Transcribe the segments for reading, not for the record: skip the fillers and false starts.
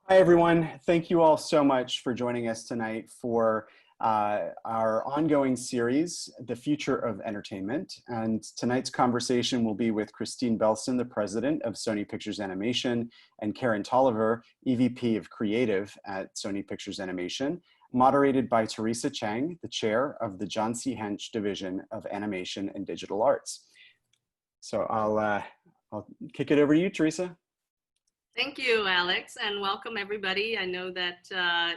Hi, everyone. Thank you all so much for joining us tonight for our ongoing series, The Future of Entertainment. And tonight's conversation will be with Kristine Belson, the president of Sony Pictures Animation, and Karen Tolliver, EVP of Creative at Sony Pictures Animation, moderated by Teresa Cheng, the chair of the John C. Hench Division of Animation and Digital Arts. So I'll kick it over to you, Teresa. Thank you, Alex, and welcome everybody. I know that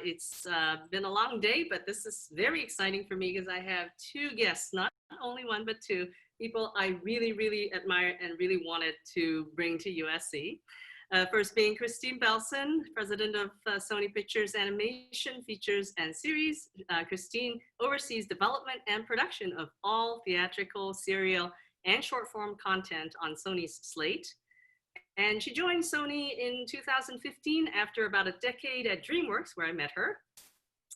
it's been a long day, but this is very exciting for me because I have two guests, not only one, but two people I really, really admire and really wanted to bring to USC. First being Kristine Belson, president of Sony Pictures Animation, Features and Series. Kristine oversees development and production of all theatrical, serial, and short-form content on Sony's slate. And she joined Sony in 2015 after about a decade at DreamWorks, where I met her,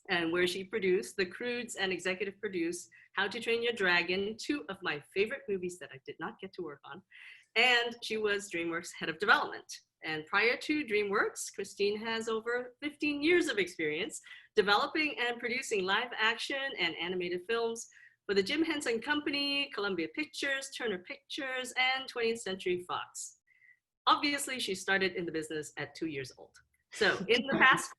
and where she produced The Croods and executive produced How to Train Your Dragon, two of my favorite movies that I did not get to work on. And she was DreamWorks head of development. And prior to DreamWorks, Kristine has over 15 years of experience developing and producing live action and animated films for the Jim Henson Company, Columbia Pictures, Turner Pictures, and 20th Century Fox. Obviously, she started in the business at 2 years old. So in the past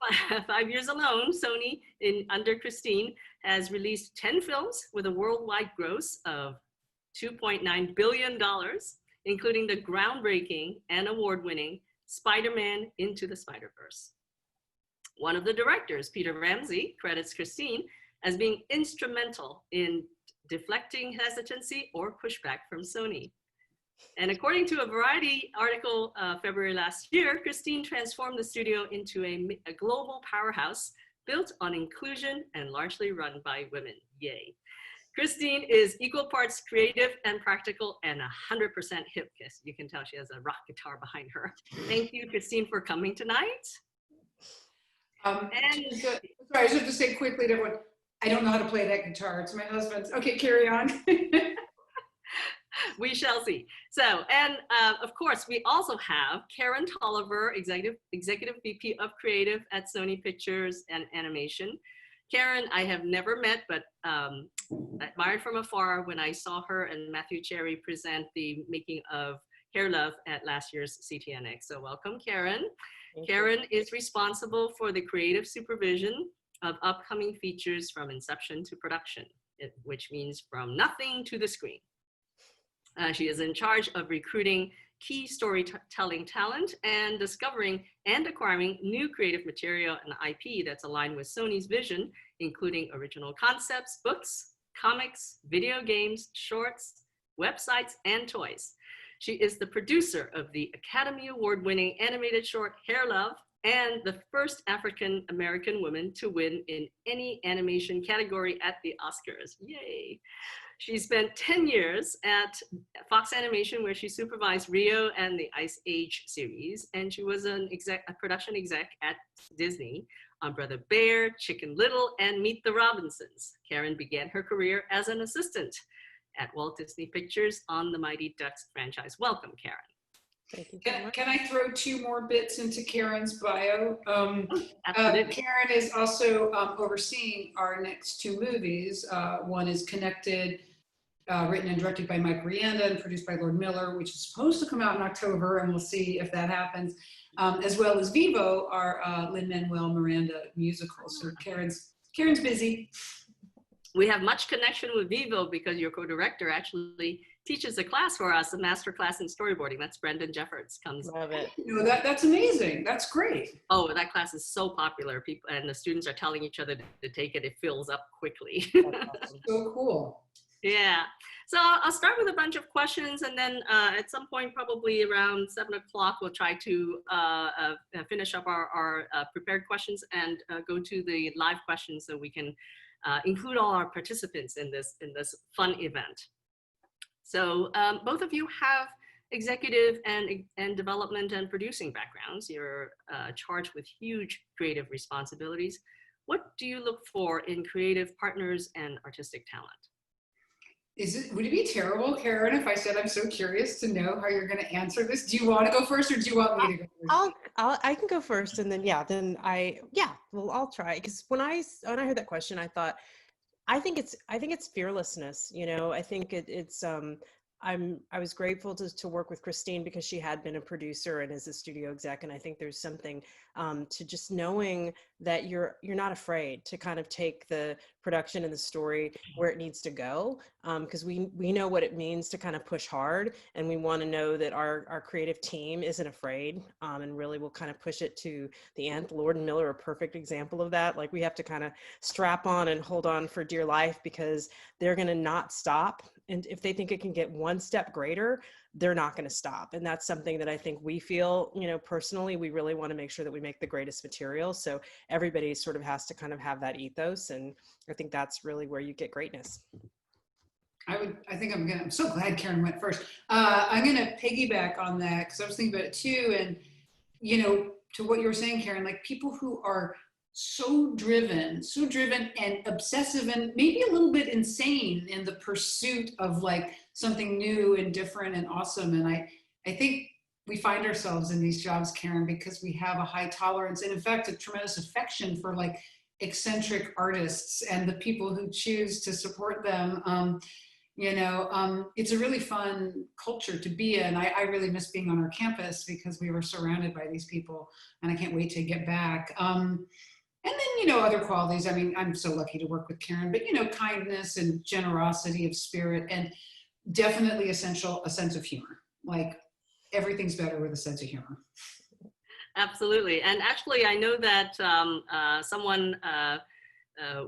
5 years alone, Sony, under Kristine, has released 10 films with a worldwide gross of $2.9 billion, including the groundbreaking and award-winning Spider-Man Into the Spider-Verse. One of the directors, Peter Ramsey, credits Kristine as being instrumental in deflecting hesitancy or pushback from Sony. And according to a Variety article February last year, Kristine transformed the studio into a global powerhouse built on inclusion and largely run by women. Yay. Kristine is equal parts creative and practical and 100% hip kiss. You can tell she has a rock guitar behind her. Thank you, Kristine, for coming tonight. Sorry, I should just say quickly to everyone, I don't know how to play that guitar. It's my husband's. Okay, carry on. We shall see. So, and of course, we also have Karen Tolliver, Executive VP of Creative at Sony Pictures and Animation. Karen, I have never met, but admired from afar when I saw her and Matthew Cherry present the making of Hair Love at last year's CTNX. So welcome, Karen. Karen is responsible for the creative supervision of upcoming features from inception to production, which means from nothing to the screen. She is in charge of recruiting key storytelling talent and discovering and acquiring new creative material and IP that's aligned with Sony's vision, including original concepts, books, comics, video games, shorts, websites, and toys. She is the producer of the Academy Award-winning animated short Hair Love and the first African-American woman to win in any animation category at the Oscars. Yay. She spent 10 years at Fox Animation, where she supervised Rio and the Ice Age series, and she was a production exec at Disney on Brother Bear, Chicken Little, and Meet the Robinsons. Karen began her career as an assistant at Walt Disney Pictures on the Mighty Ducks franchise. Welcome, Karen. Thank you. Can I throw two more bits into Karen's bio? Absolutely. Karen is also overseeing our next two movies. One is Connected, written and directed by Mike Rianda and produced by Lord Miller, which is supposed to come out in October, and we'll see if that happens, as well as Vivo, our Lin-Manuel Miranda musical. So Karen's busy. We have much connection with Vivo because your co-director actually teaches a class for us, a master class in storyboarding. That's Brendan Jeffords comes. Love it. You know, that's amazing. That's great. Oh, that class is so popular. People and the students are telling each other to take it. It fills up quickly. That's so cool. Yeah. So I'll start with a bunch of questions, and then at some point, probably around 7 o'clock, we'll try to finish up our prepared questions and go to the live questions so we can include all our participants in this fun event. So both of you have executive and development and producing backgrounds. You're charged with huge creative responsibilities. What do you look for in creative partners and artistic talent? Would it be terrible, Karen, if I said I'm so curious to know how you're going to answer this? Do you want to go first, or do you want me to go first? I can go first, and then well, I'll try, because when I heard that question, I thought, I think it's fearlessness. I think it's I was grateful to work with Kristine, because she had been a producer and is a studio exec, and I think there's something to just knowing that you're not afraid to kind of take the production and the story where it needs to go, because we know what it means to kind of push hard, and we want to know that our creative team isn't afraid, and really will kind of push it to the nth. Lord and Miller are a perfect example of that. Like, we have to kind of strap on and hold on for dear life, because they're going to not stop. And if they think it can get one step greater, they're not going to stop. And that's something that I think we feel, personally, we really want to make sure that we make the greatest material. So everybody sort of has to kind of have that ethos. And I think that's really where you get greatness. I'm so glad Karen went first. I'm going to piggyback on that, because I was thinking about it too. And, to what you were saying, Karen, like, people who are so driven and obsessive, and maybe a little bit insane in the pursuit of like something new and different and awesome. And I think we find ourselves in these jobs, Karen, because we have a high tolerance and, in fact, a tremendous affection for like eccentric artists and the people who choose to support them. It's a really fun culture to be in. I really miss being on our campus, because we were surrounded by these people, and I can't wait to get back. And then, other qualities. I mean, I'm so lucky to work with Karen, but, kindness and generosity of spirit, and definitely essential, a sense of humor. Like, everything's better with a sense of humor. Absolutely. And actually, I know that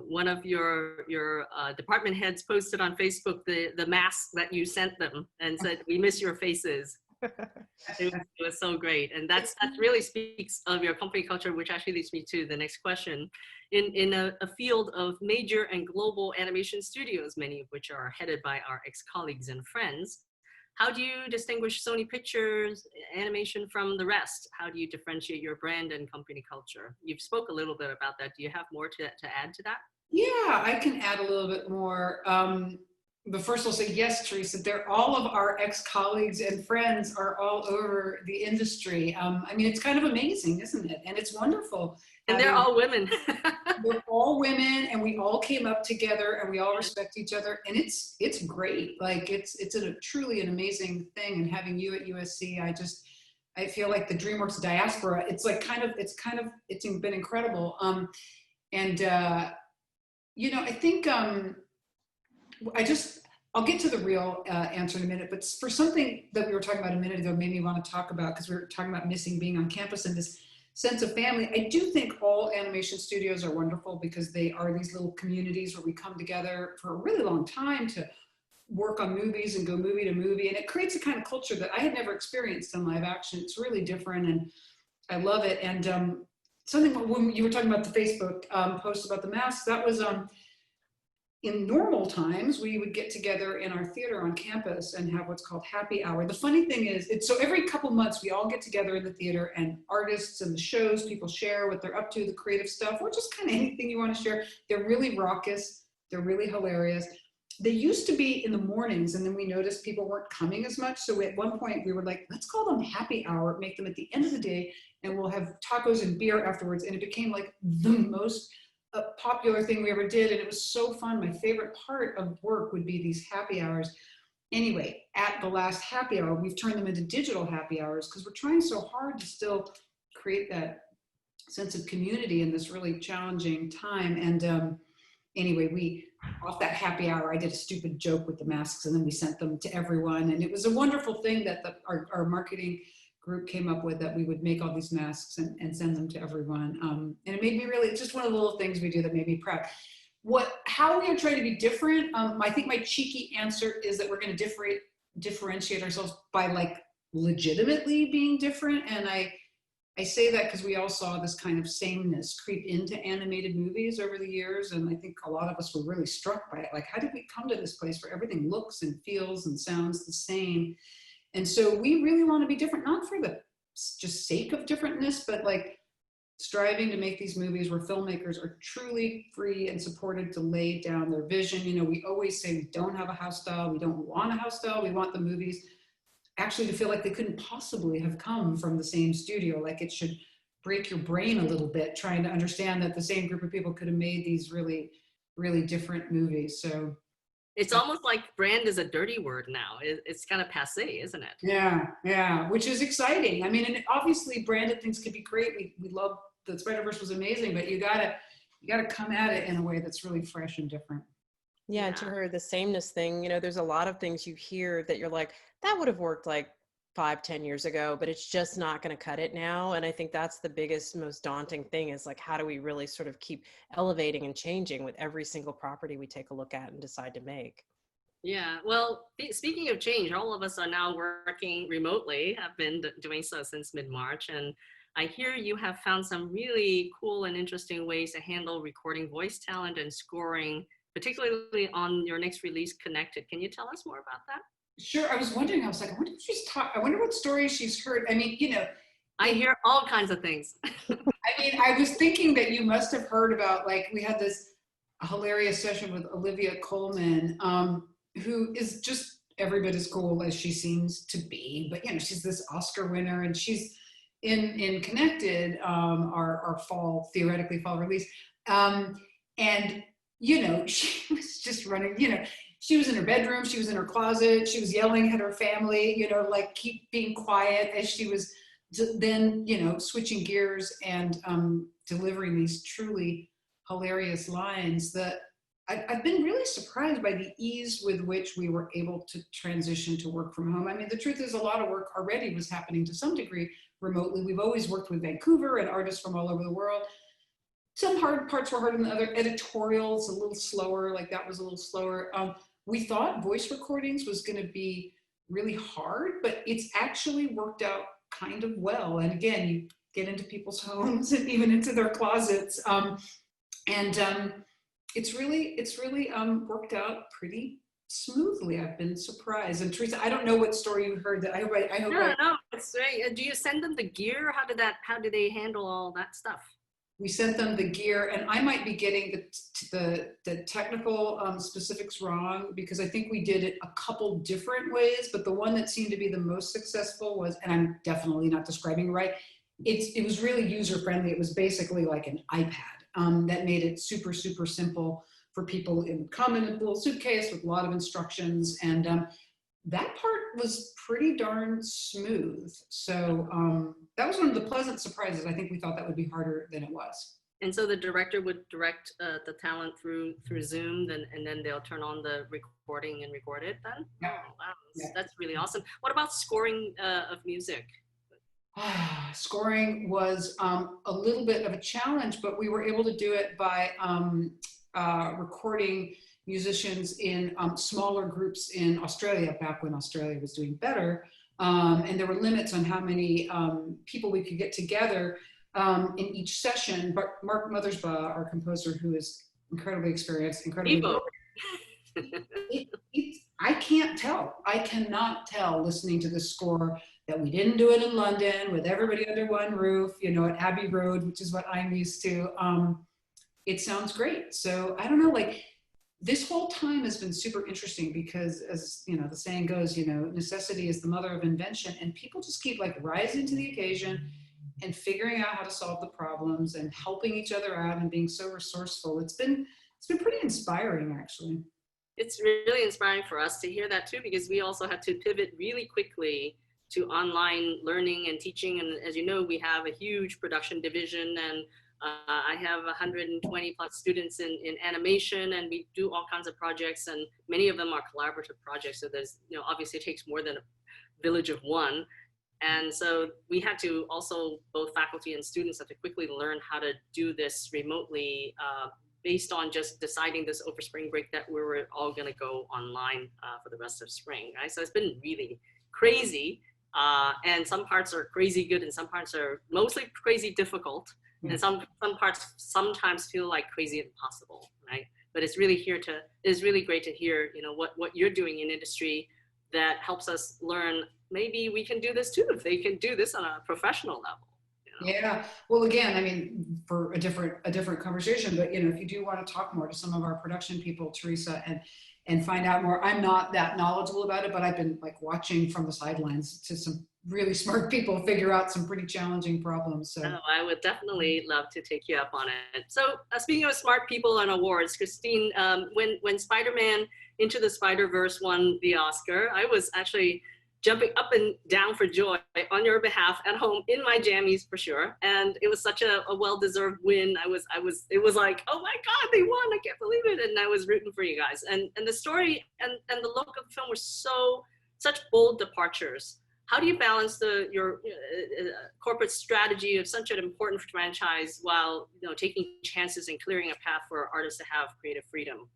one of your department heads posted on Facebook the mask that you sent them and said, "We miss your faces." It was so great, and that really speaks of your company culture, which actually leads me to the next question. In a field of major and global animation studios, many of which are headed by our ex-colleagues and friends, how do you distinguish Sony Pictures Animation from the rest? How do you differentiate your brand and company culture? You've spoke a little bit about that. Do you have more to add to that? Yeah, I can add a little bit more. But first I'll say, yes, Teresa, all of our ex-colleagues and friends are all over the industry. It's kind of amazing, isn't it? And it's wonderful. And they're all women. We're all women, and we all came up together, and we all respect each other. And it's great. Like, it's truly an amazing thing. And having you at USC, I feel like the DreamWorks diaspora, it's been incredible. I think, I'll get to the real answer in a minute, but for something that we were talking about a minute ago, made me want to talk about, because we were talking about missing being on campus and this sense of family. I do think all animation studios are wonderful, because they are these little communities where we come together for a really long time to work on movies and go movie to movie. And it creates a kind of culture that I had never experienced in live action. It's really different, and I love it. And something, when you were talking about the Facebook post about the masks, that was in normal times, we would get together in our theater on campus and have what's called happy hour. The funny thing is, so every couple months, we all get together in the theater, and artists and the shows, people share what they're up to, the creative stuff, or just kind of anything you want to share. They're really raucous. They're really hilarious. They used to be in the mornings, and then we noticed people weren't coming as much. So at one point, we were like, let's call them happy hour, make them at the end of the day, and we'll have tacos and beer afterwards. And it became like the most popular thing we ever did, and it was so fun. My favorite part of work would be these happy hours. Anyway, at the last happy hour, we've turned them into digital happy hours, because we're trying so hard to still create that sense of community in this really challenging time. And anyway, off that happy hour, I did a stupid joke with the masks, and then we sent them to everyone, and it was a wonderful thing that our marketing group came up with, that we would make all these masks and send them to everyone. And it made me really, it's just one of the little things we do that made me proud. How we are trying to be different, I think my cheeky answer is that we're going to differentiate ourselves by like legitimately being different. And I say that because we all saw this kind of sameness creep into animated movies over the years. And I think a lot of us were really struck by it. Like, how did we come to this place where everything looks and feels and sounds the same? And so we really want to be different, not for the just sake of differentness, but like striving to make these movies where filmmakers are truly free and supported to lay down their vision. You know, we always say we don't have a house style, we don't want a house style, we want the movies actually to feel like they couldn't possibly have come from the same studio. Like it should break your brain a little bit trying to understand that the same group of people could have made these really, really different movies. So it's almost like brand is a dirty word now. It's kind of passé, isn't it? Yeah, which is exciting. I mean, and obviously branded things could be great. We love the Spider-Verse was amazing, but you gotta come at it in a way that's really fresh and different. Yeah, and to her, the sameness thing, you know, there's a lot of things you hear that you're like, that would have worked like 5-10 years ago, but it's just not going to cut it now. And I think that's the biggest, most daunting thing is like, how do we really sort of keep elevating and changing with every single property we take a look at and decide to make? Yeah, well, speaking of change, all of us are now working remotely. I've been doing so since mid-March, and I hear you have found some really cool and interesting ways to handle recording voice talent and scoring, particularly on your next release, Connected. Can you tell us more about that? Sure. I was wondering, I was like, I wonder what stories she's heard. I mean, you know, I hear all kinds of things. I mean, I was thinking that you must have heard about, like, we had this hilarious session with Olivia Colman, who is just every bit as cool as she seems to be. But, you know, she's this Oscar winner, and she's in Connected, our theoretically fall release. And, you know, she was just running, you know, she was in her bedroom, she was in her closet, she was yelling at her family, you know, like keep being quiet as she was then, you know, switching gears and delivering these truly hilarious lines that I've been really surprised by the ease with which we were able to transition to work from home. I mean, the truth is a lot of work already was happening to some degree remotely. We've always worked with Vancouver and artists from all over the world. Some hard parts were harder than other. Editorials a little slower, like that was a little slower. We thought voice recordings was going to be really hard, but it's actually worked out kind of well. And again, you get into people's homes and even into their closets, it's really worked out pretty smoothly. I've been surprised. And Teresa, I don't know what story you heard. That I hope. No, it's great. Do you send them the gear? How do they handle all that stuff? We sent them the gear, and I might be getting the technical specifics wrong because I think we did it a couple different ways, but the one that seemed to be the most successful was, and I'm definitely not describing right, it was really user-friendly. It was basically like an iPad that made it super, super simple for people. It would come in a little suitcase with a lot of instructions, and that part was pretty darn smooth. So that was one of the pleasant surprises. I think we thought that would be harder than it was. And so the director would direct the talent through Zoom, and then they'll turn on the recording and record it then? Yeah. Oh, wow, that's really awesome. What about scoring of music? Scoring was a little bit of a challenge, but we were able to do it by recording musicians in smaller groups in Australia, back when Australia was doing better. And there were limits on how many people we could get together in each session. But Mark Mothersbaugh, our composer, who is incredibly experienced, incredibly Vivo. I can't tell. I cannot tell listening to this score that we didn't do it in London with everybody under one roof, you know, at Abbey Road, which is what I'm used to. It sounds great. So I don't know, like, this whole time has been super interesting because, as you know, the saying goes, you know, necessity is the mother of invention, and people just keep like rising to the occasion and figuring out how to solve the problems and helping each other out and being so resourceful. It's been pretty inspiring, actually. It's really inspiring for us to hear that too, because we also had to pivot really quickly to online learning and teaching. And as you know, we have a huge production division, and I have 120 plus students in animation, and we do all kinds of projects, and many of them are collaborative projects. So there's, you know, obviously it takes more than a village of one. And so we had to also, both faculty and students had to quickly learn how to do this remotely based on just deciding this over spring break that we were all gonna go online for the rest of spring, right? So it's been really crazy. And some parts are crazy good and some parts are mostly crazy difficult. And some parts sometimes feel like crazy impossible, right? But it's really really great to hear, you know, what you're doing in industry that helps us learn, maybe we can do this too, if they can do this on a professional level. You know? Yeah. Well, again, I mean, for a different conversation, but if you do want to talk more to some of our production people, Teresa, and find out more, I'm not that knowledgeable about it, but I've been like watching from the sidelines to some really smart people figure out some pretty challenging problems. So Oh, I would definitely love to take you up on it. So speaking of smart people and awards, Kristine, when Spider-Man Into the Spider-Verse won the Oscar, I was actually jumping up and down for joy on your behalf at home in my jammies for sure. And it was such a well-deserved win. It was like, oh my God, they won, I can't believe it. And I was rooting for you guys. And the story and the look of the film were such bold departures. How do you balance your corporate strategy of such an important franchise while taking chances and clearing a path for artists to have creative freedom?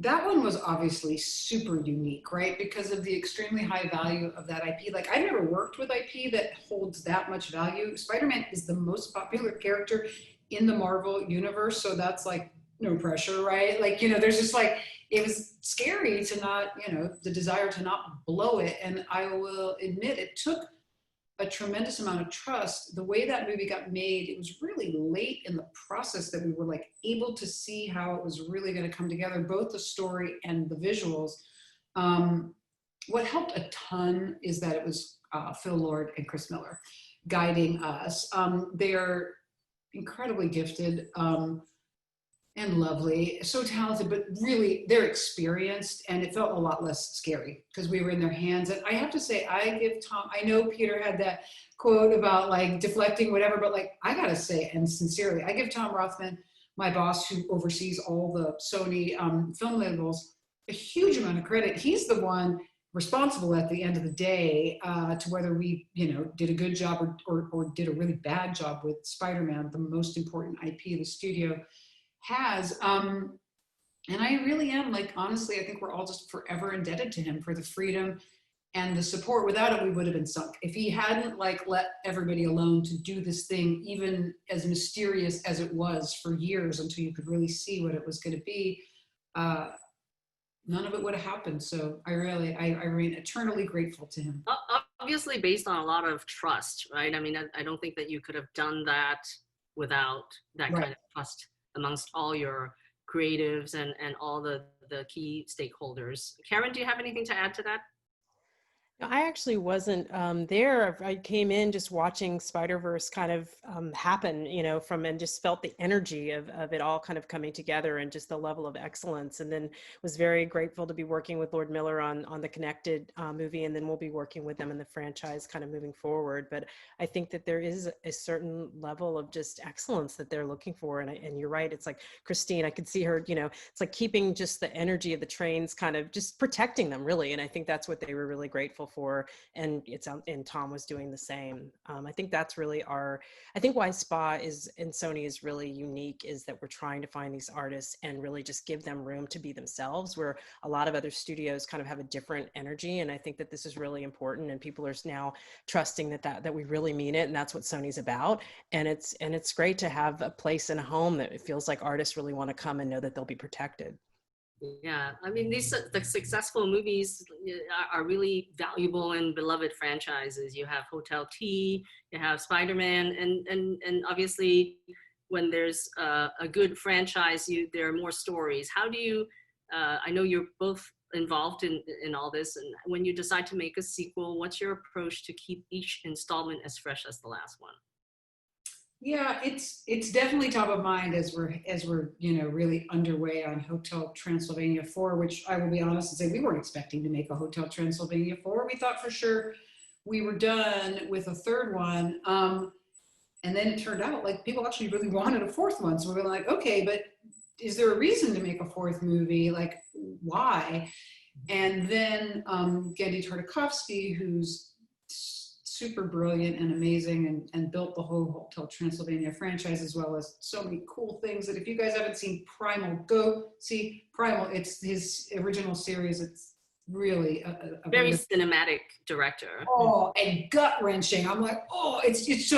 That one was obviously super unique, right? Because of the extremely high value of that IP. Like, I never worked with IP that holds that much value. Spider-Man is the most popular character in the Marvel universe, so that's like no pressure, right? Like, there's just like, it was scary to not, the desire to not blow it. And I will admit, it took a tremendous amount of trust. The way that movie got made, it was really late in the process that we were like able to see how it was really going to come together, both the story and the visuals. What helped a ton is that it was Phil Lord and Chris Miller guiding us. They are incredibly gifted and lovely, so talented, but really they're experienced, and it felt a lot less scary because we were in their hands. And I have to say, I give Tom, I know Peter had that quote about like deflecting whatever, but like, I gotta say, and sincerely, I give Tom Rothman, my boss who oversees all the Sony film labels, a huge amount of credit. He's the one responsible at the end of the day to whether we did a good job or did a really bad job with Spider-Man, the most important IP the studio has. And I really am, like, honestly, I think we're all just forever indebted to him for the freedom and the support. Without it, we would have been sunk. If he hadn't like let everybody alone to do this thing, even as mysterious as it was for years until you could really see what it was going to be, none of it would have happened. So I remain eternally grateful to him. Obviously based on a lot of trust, right? I mean, I don't think that you could have done that without that kind of trust amongst all your creatives and all the key stakeholders. Karen, do you have anything to add to that? I actually wasn't there. I came in just watching Spider-Verse kind of happen, and just felt the energy of it all kind of coming together and just the level of excellence. And then was very grateful to be working with Lord Miller on the Connected movie, and then we'll be working with them in the franchise kind of moving forward. But I think that there is a certain level of just excellence that they're looking for. And you're right, it's like Kristine, I could see her, it's like keeping just the energy of the trains, kind of just protecting them really. And I think that's what they were really grateful for, and Tom was doing the same. I think that's really I think why SPA is and Sony is really unique is that we're trying to find these artists and really just give them room to be themselves, where a lot of other studios kind of have a different energy. And I think that this is really important, and people are now trusting that we really mean it, and that's what Sony's about. And it's great to have a place and a home that it feels like artists really want to come and know that they'll be protected. Yeah, I mean, the successful movies are really valuable and beloved franchises. You have Hotel T, you have Spider-Man, and obviously when there's a good franchise, there are more stories. How do you, I know you're both involved in all this, and when you decide to make a sequel, what's your approach to keep each installment as fresh as the last one? Yeah, it's definitely top of mind as we're really underway on Hotel Transylvania 4, which I will be honest and say we weren't expecting to make a Hotel Transylvania 4. We thought for sure we were done with a third one, and then it turned out like people actually really wanted a fourth one. So we were like, okay, but is there a reason to make a fourth movie? Like, why? And then Genndy Tartakovsky, who's super brilliant and amazing, and built the whole Hotel Transylvania franchise, as well as so many cool things that if you guys haven't seen Primal, go see Primal. It's his original series. It's really a very cinematic director. Oh, and gut wrenching. I'm like, oh, it's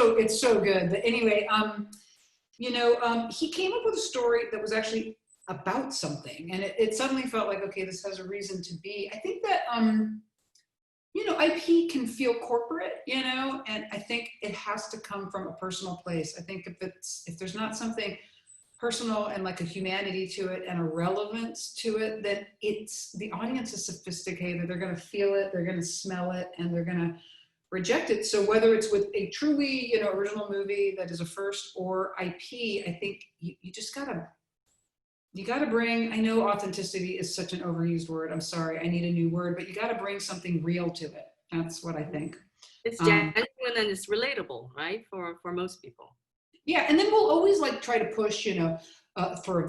so good. But anyway, he came up with a story that was actually about something, and it suddenly felt like, okay, this has a reason to be. I think that you know, IP can feel corporate, you know, and I think it has to come from a personal place. I think if there's not something personal and like a humanity to it and a relevance to it, then the audience is sophisticated. They're going to feel it, they're going to smell it, and they're going to reject it. So whether it's with a truly, you know, original movie that is a first or IP, I think you just gotta bring, I know authenticity is such an overused word. I'm sorry, I need a new word, but you gotta bring something real to it. That's what I think. It's genuine and it's relatable, right? For most people. Yeah, and then we'll always like try to push, you know, for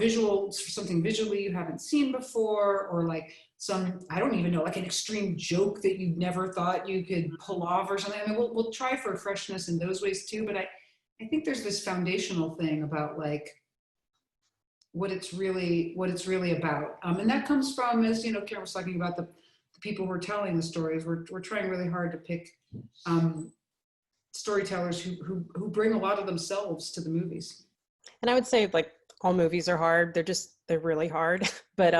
something visually you haven't seen before, or like I don't even know, like an extreme joke that you never thought you could pull off or something. I mean, we'll try for freshness in those ways too, but I think there's this foundational thing about like what it's really about. And that comes from, as you know, Karen was talking about the people who are telling the stories. We're trying really hard to pick storytellers who bring a lot of themselves to the movies. And I would say like all movies are hard. They're really hard. But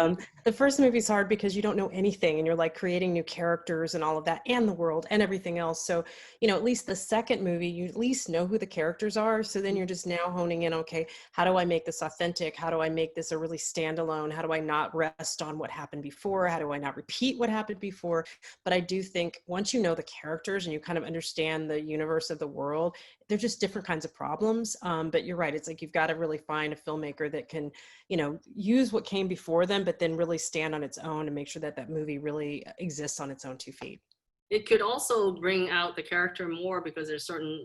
the first movie's hard because you don't know anything and you're like creating new characters and all of that and the world and everything else. So, you know, at least the second movie, you at least know who the characters are. So then you're just now honing in, okay, how do I make this authentic? How do I make this a really standalone? How do I not rest on what happened before? How do I not repeat what happened before? But I do think once you know the characters and you kind of understand the universe of the world, they're just different kinds of problems. But you're right. It's like, you've got to really find a filmmaker that can, you know, use what came before them, but then really stand on its own and make sure that that movie really exists on its own 2 feet. It could also bring out the character more because there's certain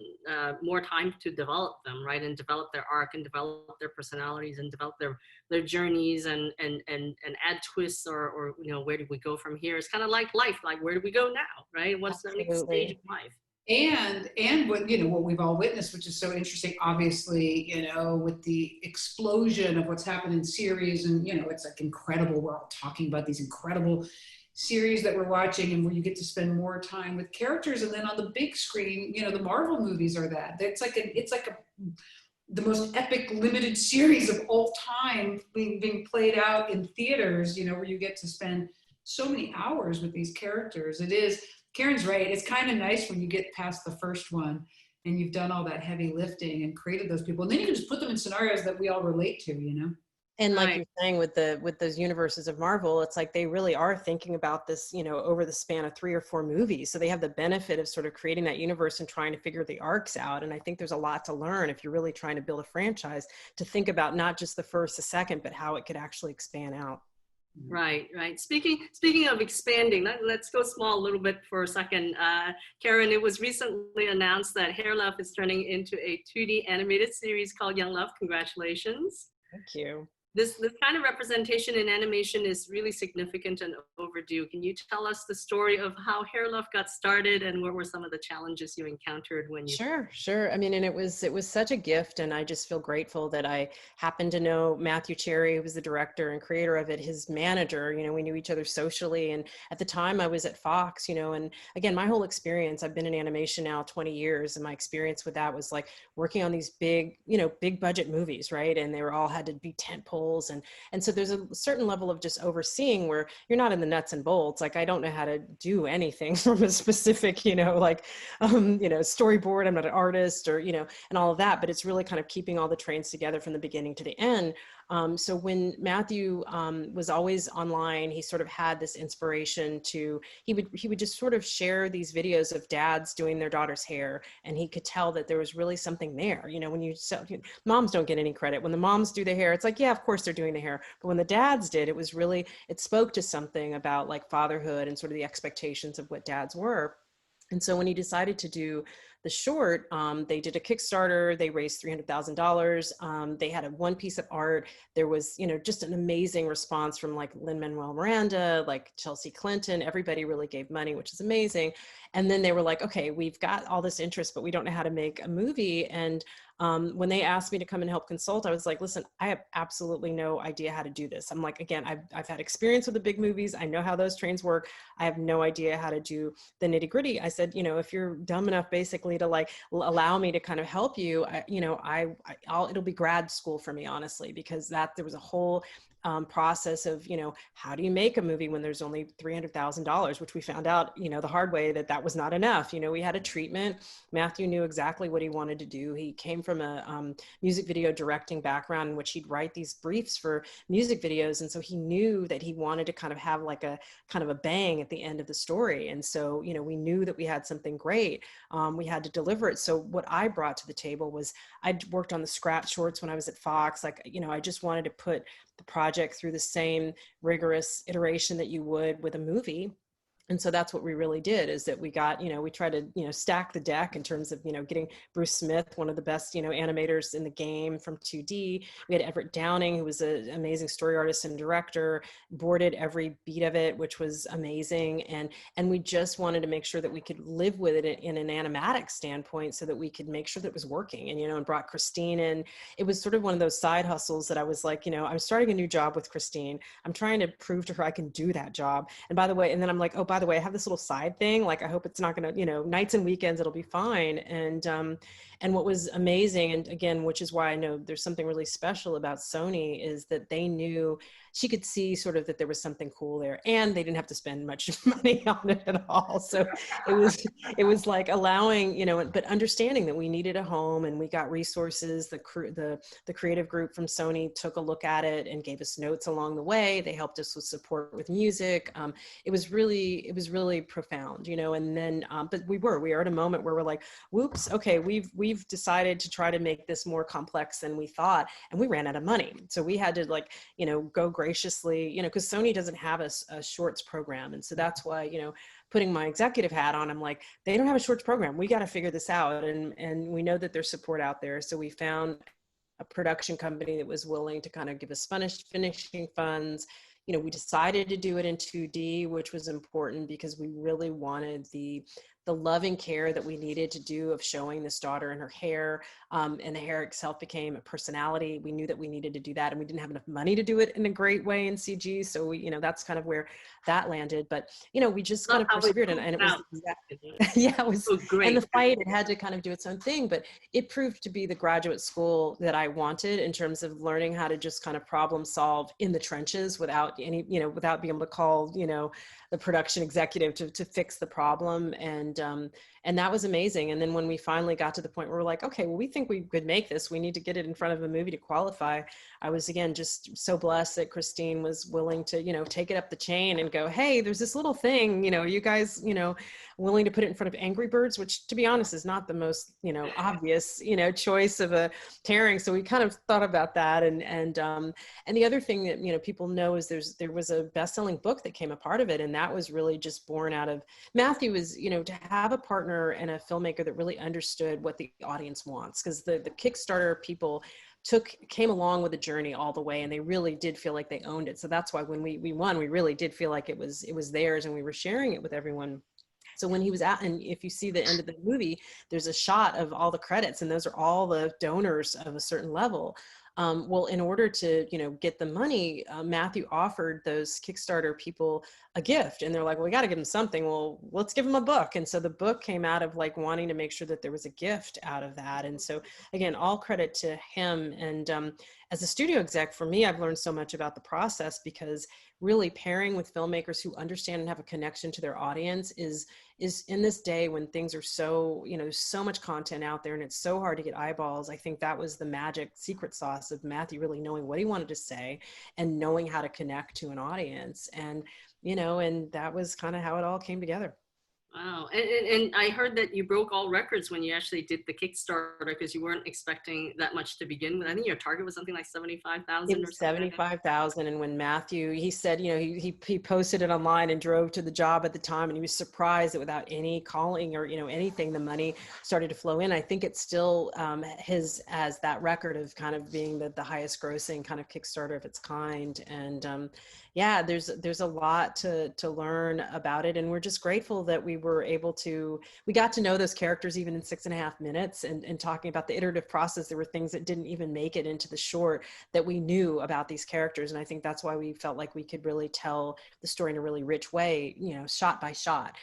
more time to develop them, right? And develop their arc and develop their personalities and develop their journeys and add twists or you know, where do we go from here? It's kind of like life, like where do we go now, right? What's the next stage of life? And what, you know, what we've all witnessed, which is so interesting, obviously, you know, with the explosion of what's happened in series, and, you know, it's like incredible. We're all talking about these incredible series that we're watching, and where you get to spend more time with characters. And then on the big screen, you know, the Marvel movies are that. It's like the most epic limited series of all time being played out in theaters, you know, where you get to spend so many hours with these characters. It is, Karen's right. It's kind of nice when you get past the first one and you've done all that heavy lifting and created those people. And then you can just put them in scenarios that we all relate to, you know? And like you're saying with those universes of Marvel, it's like they really are thinking about this, you know, over the span of 3 or 4 movies. So they have the benefit of sort of creating that universe and trying to figure the arcs out. And I think there's a lot to learn if you're really trying to build a franchise, to think about not just the first, the second, but how it could actually expand out. Right. Speaking of expanding, let's go small a little bit for a second. Karen, it was recently announced that Hair Love is turning into a 2D animated series called Young Love. Congratulations. Thank you. This kind of representation in animation is really significant and overdue. Can you tell us the story of how Hair Love got started and what were some of the challenges you encountered when you... Sure. I mean, and it was such a gift, and I just feel grateful that I happened to know Matthew Cherry, who was the director and creator of it, his manager. You know, we knew each other socially, and at the time I was at Fox, you know, and again, my whole experience, I've been in animation now 20 years, and my experience with that was like working on these big budget movies, right? And they were all had to be tentpole. And so there's a certain level of just overseeing where you're not in the nuts and bolts. Like, I don't know how to do anything from a specific, storyboard. I'm not an artist or, and all of that, but it's really kind of keeping all the trains together from the beginning to the end. So when Matthew was always online, he sort of had this inspiration he would just sort of share these videos of dads doing their daughter's hair, and he could tell that there was really something there. Moms don't get any credit. When the moms do the hair, it's like, yeah, of course they're doing the hair. But when the dads did, it spoke to something about like fatherhood and sort of the expectations of what dads were. And so when he decided to do the short, they did a Kickstarter, they raised $300,000. They had one piece of art. There was, just an amazing response from like Lin-Manuel Miranda, like Chelsea Clinton, everybody really gave money, which is amazing. And then they were like, okay, we've got all this interest, but we don't know how to make a movie. And when they asked me to come and help consult, I was like, listen, I have absolutely no idea how to do this. I'm like, again, I've had experience with the big movies. I know how those trains work. I have no idea how to do the nitty gritty. I said, if you're dumb enough basically to like allow me to kind of help you, it'll be grad school for me, honestly, because there was a whole process of, how do you make a movie when there's only $300,000, which we found out, the hard way that was not enough. We had a treatment. Matthew knew exactly what he wanted to do. He came from a music video directing background in which he'd write these briefs for music videos. And so he knew that he wanted to kind of have like a kind of a bang at the end of the story. And so, we knew that we had something great. We had to deliver it. So what I brought to the table was I'd worked on the scratch shorts when I was at Fox. I just wanted to put the project through the same rigorous iteration that you would with a movie. And so that's what we really did, is that we got, we tried to, stack the deck in terms of, getting Bruce Smith, one of the best, animators in the game from 2D. We had Everett Downing, who was an amazing story artist and director, boarded every beat of it, which was amazing. And we just wanted to make sure that we could live with it in an animatic standpoint so that we could make sure that it was working. And, and brought Kristine in. It was sort of one of those side hustles that I was like, I'm starting a new job with Kristine. I'm trying to prove to her I can do that job. And by the way, and then I'm like, oh, by the way, I have this little side thing. Like, I hope it's not going to, nights and weekends, it'll be fine. And what was amazing, and again, which is why I know there's something really special about Sony, is that they knew, she could see sort of that there was something cool there, and they didn't have to spend much money on it at all. So it was like allowing, but understanding that we needed a home and we got resources. The creative group from Sony took a look at it and gave us notes along the way. They helped us with support with music. It was really profound, and then, but we are at a moment where we're like, whoops, okay, we've decided to try to make this more complex than we thought, and we ran out of money. So we had to go graciously, because Sony doesn't have a shorts program. And so that's why, putting my executive hat on, I'm like, they don't have a shorts program. We got to figure this out. And we know that there's support out there. So we found a production company that was willing to kind of give us finishing funds. We decided to do it in 2D, which was important because we really wanted the loving care that we needed to do of showing this daughter and her hair, and the hair itself became a personality. We knew that we needed to do that, and we didn't have enough money to do it in a great way in CG. So we, that's kind of where that landed. But, we just kind of persevered, and it was, yeah, it was, so great. And the fight, it had to kind of do its own thing, but it proved to be the graduate school that I wanted in terms of learning how to just kind of problem solve in the trenches without any, without being able to call, the production executive to fix the problem. And that was amazing. And then when we finally got to the point where we're like, okay, well, we think we could make this, we need to get it in front of a movie to qualify. I was, again, just so blessed that Kristine was willing to, take it up the chain and go, hey, there's this little thing, you guys, willing to put it in front of Angry Birds, which, to be honest, is not the most, obvious, choice of a tearing. So we kind of thought about that. And the other thing that, people know is there was a best-selling book that came a part of it. And that was really just born out of Matthew was, to have a partner and a filmmaker that really understood what the audience wants. Because the Kickstarter people came along with the journey all the way, and they really did feel like they owned it. So that's why when we won, we really did feel like it was theirs, and we were sharing it with everyone. So when he was out, and if you see the end of the movie, there's a shot of all the credits, and those are all the donors of a certain level. Well, in order to, get the money, Matthew offered those Kickstarter people a gift, and they're like, well, we got to give them something. Well, let's give them a book. And so the book came out of like wanting to make sure that there was a gift out of that. And so again, all credit to him. And as a studio exec, for me, I've learned so much about the process, because really pairing with filmmakers who understand and have a connection to their audience is in this day when things are so, so much content out there and it's so hard to get eyeballs. I think that was the magic secret sauce of Matthew really knowing what he wanted to say and knowing how to connect to an audience. And, and that was kind of how it all came together. Wow. And I heard that you broke all records when you actually did the Kickstarter, because you weren't expecting that much to begin with. I think your target was something like 75,000 It was 75,000. And when Matthew, he said, he posted it online and drove to the job at the time, and he was surprised that without any calling or, anything, the money started to flow in. I think it's still as that record of kind of being the highest grossing kind of Kickstarter of its kind. And yeah, there's a lot to learn about it. And we're just grateful that we got to know those characters even in 6.5 minutes, and talking about the iterative process. There were things that didn't even make it into the short that we knew about these characters. And I think that's why we felt like we could really tell the story in a really rich way, shot by shot.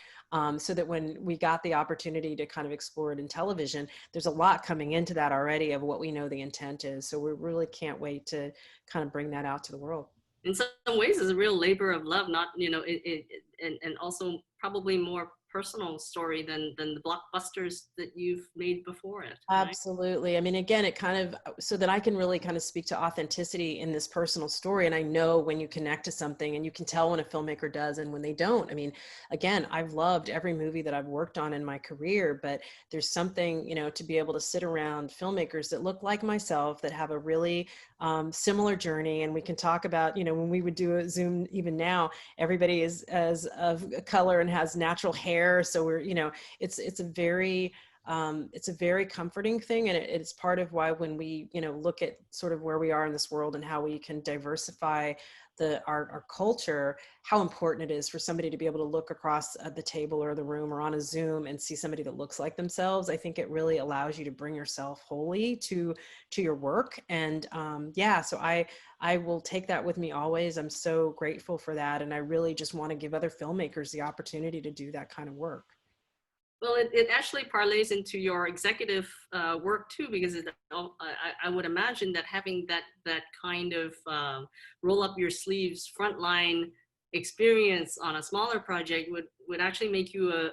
So that when we got the opportunity to kind of explore it in television, there's a lot coming into that already of what we know the intent is. So we really can't wait to kind of bring that out to the world. in some ways is a real labor of love, not, you know, and also probably more personal story than the blockbusters that you've made before it. Right? Absolutely. I mean, again, it kind of, so that I can really kind of speak to authenticity in this personal story. And I know when you connect to something, and you can tell when a filmmaker does and when they don't. I mean, again, I've loved every movie that I've worked on in my career, but there's something, you know, to be able to sit around filmmakers that look like myself, that have a really similar journey. And we can talk about, you know, when we would do a Zoom, even now, everybody is as of color and has natural hair. So we're, you know, it's a very comforting thing. And it's part of why when we, you know, look at sort of where we are in this world and how we can diversify our culture, how important it is for somebody to be able to look across the table or the room or on a Zoom and see somebody that looks like themselves. I think it really allows you to bring yourself wholly to your work. And yeah, so I will take that with me always. I'm so grateful for that. And I really just want to give other filmmakers the opportunity to do that kind of work. Well, it actually parlays into your executive work too, because I would imagine that having that kind of roll up your sleeves frontline experience on a smaller project would actually make you a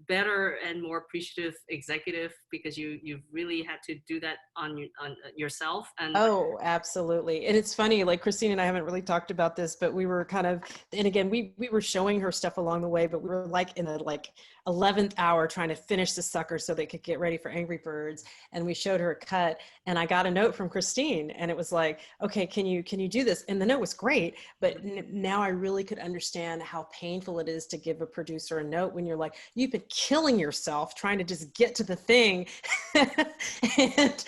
better and more appreciative executive, because you've really had to do that on yourself. And oh, absolutely. And it's funny, like Kristine and I haven't really talked about this, but we were kind of, and again, we were showing her stuff along the way, but we were like in the 11th hour trying to finish the sucker so they could get ready for Angry Birds. And we showed her a cut, and I got a note from Kristine, and it was like, okay, can you do this? And the note was great, but now I really could understand how painful it is to give a producer a note when you're like, you've been killing yourself trying to just get to the thing. And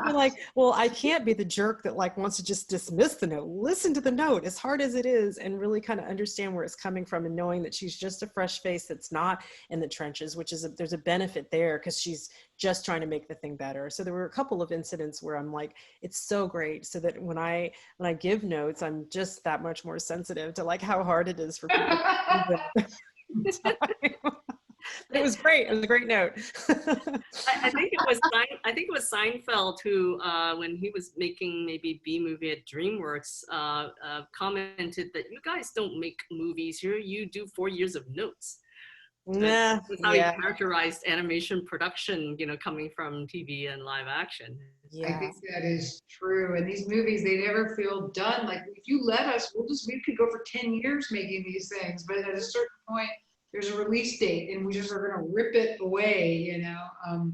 you're like, well, I can't be the jerk that like wants to just dismiss the note. Listen to the note, as hard as it is, and really kind of understand where it's coming from, and knowing that she's just a fresh face that's not in the trenches, which is there's a benefit there because she's just trying to make the thing better. So there were a couple of incidents where I'm like, it's so great, so that when I give notes, I'm just that much more sensitive to like how hard it is for people. It was great. It was a great note. I think it was Seinfeld who, when he was making maybe B movie at DreamWorks, commented that you guys don't make movies here. You do 4 years of notes. Nah, That's how yeah. he characterized animation production, you know, coming from TV and live action. Yeah. I think that is true. And these movies, they never feel done. Like if you let us, we could go for 10 years making these things, but at a certain point, there's a release date, and we just are going to rip it away, you know.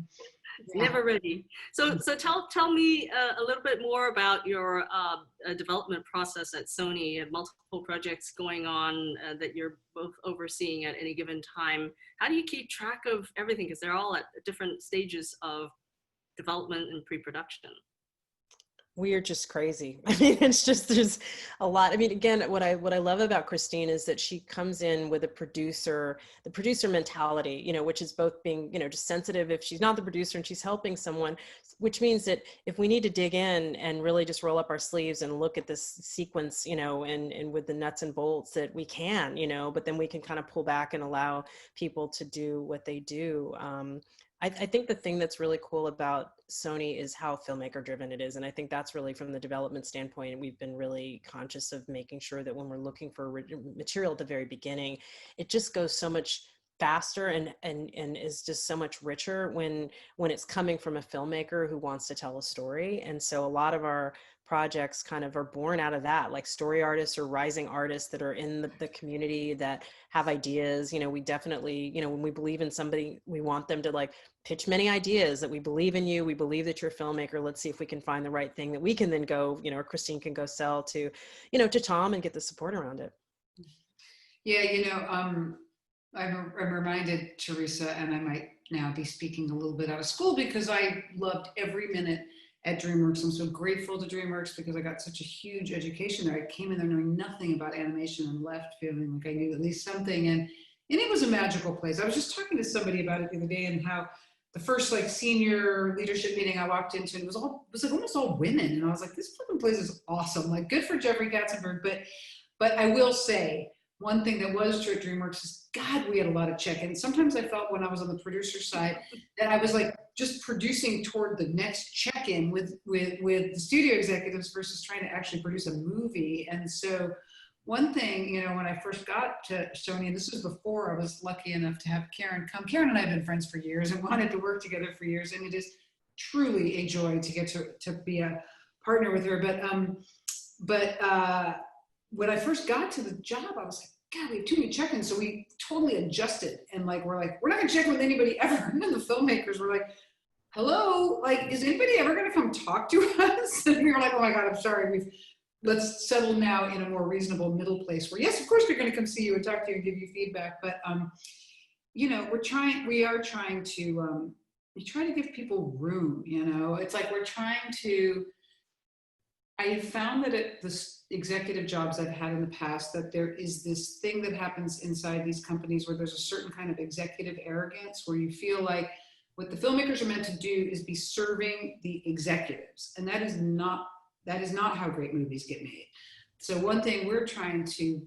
Yeah. Never ready. So tell me a little bit more about your development process at Sony. You have multiple projects going on that you're both overseeing at any given time. How do you keep track of everything? Because they're all at different stages of development and pre-production. We are just crazy. I mean, it's just, there's a lot. I mean, again, what I love about Kristine is that she comes in with the producer mentality, you know, which is both being, you know, just sensitive if she's not the producer and she's helping someone, which means that if we need to dig in and really just roll up our sleeves and look at this sequence, you know, and with the nuts and bolts, that we can, you know, but then we can kind of pull back and allow people to do what they do. I think the thing that's really cool about Sony is how filmmaker driven it is. And I think that's really, from the development standpoint, we've been really conscious of making sure that when we're looking for material at the very beginning, it just goes so much faster and is just so much richer when it's coming from a filmmaker who wants to tell a story. And so a lot of our projects kind of are born out of that, like story artists or rising artists that are in the community that have ideas. You know, we definitely, you know, when we believe in somebody, we want them to like pitch many ideas, that we believe in you, we believe that you're a filmmaker, let's see if we can find the right thing that we can then go, you know, or Kristine can go sell to, you know, to Tom and get the support around it. Yeah, you know, I'm reminded, Teresa, and I might now be speaking a little bit out of school, because I loved every minute at DreamWorks. I'm so grateful to DreamWorks because I got such a huge education there. I came in there knowing nothing about animation and left feeling like I knew at least something. And it was a magical place. I was just talking to somebody about it the other day, and how the first like senior leadership meeting I walked into, and it was like almost all women. And I was like, this fucking place is awesome. Like, good for Jeffrey Katzenberg. But I will say, one thing that was true at DreamWorks is God, we had a lot of check-ins. Sometimes I felt when I was on the producer side that I was like just producing toward the next check-in with the studio executives versus trying to actually produce a movie. And so one thing, you know, when I first got to Sony, and this was before I was lucky enough to have Karen come. Karen and I have been friends for years and wanted to work together for years, and it is truly a joy to get to be a partner with her. But when I first got to the job, I was like, God, we have too many check-ins. So we totally adjusted, and like we're not gonna check with anybody ever. And then the filmmakers were like, hello, like, is anybody ever gonna come talk to us? And we were like, oh my God, I'm sorry, let's settle now in a more reasonable middle place where, yes, of course we're gonna come see you and talk to you and give you feedback. But you know, we are trying to we try to give people room, you know. It's like we're trying to, I have found that at the executive jobs I've had in the past, that there is this thing that happens inside these companies where there's a certain kind of executive arrogance where you feel like what the filmmakers are meant to do is be serving the executives. And that is not how great movies get made. So one thing we're trying to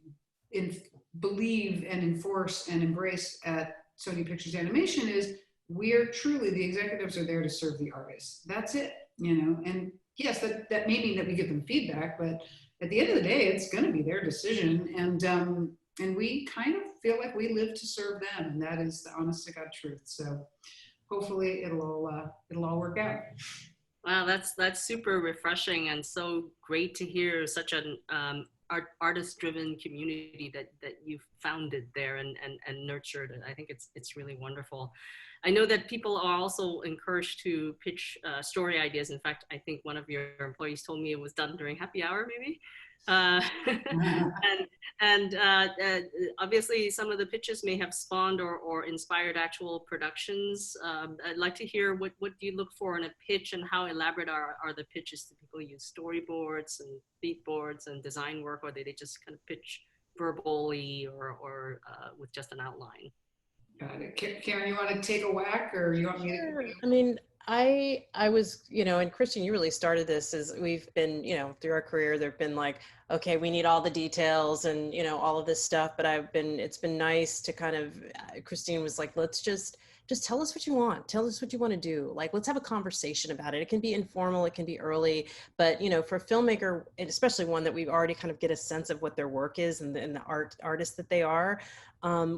believe and enforce and embrace at Sony Pictures Animation is we're truly, the executives are there to serve the artists. That's it, you know. And yes, that may mean that we give them feedback, but at the end of the day, it's going to be their decision. And we kind of feel like we live to serve them, and that is the honest to God truth. So hopefully it'll all work out. Wow, that's super refreshing and so great to hear such an artist-driven community that you've founded there and nurtured. I think it's really wonderful. I know that people are also encouraged to pitch story ideas. In fact, I think one of your employees told me it was done during happy hour, maybe. And obviously some of the pitches may have spawned or inspired actual productions. I'd like to hear what do you look for in a pitch, and how elaborate are the pitches? Do people use storyboards and beat boards and design work, or do they just kind of pitch verbally or with just an outline? Got it. Karen, you want to take a whack, or you want me to? Sure. I mean, I was, you know, and Kristine, you really started this as we've been, you know, through our career, there've been like, okay, we need all the details and, you know, all of this stuff, but it's been nice to kind of, Kristine was like, let's just tell us what you want. Tell us what you want to do. Like, let's have a conversation about it. It can be informal, it can be early, but, you know, for a filmmaker, and especially one that we've already kind of get a sense of what their work is and the artist that they are,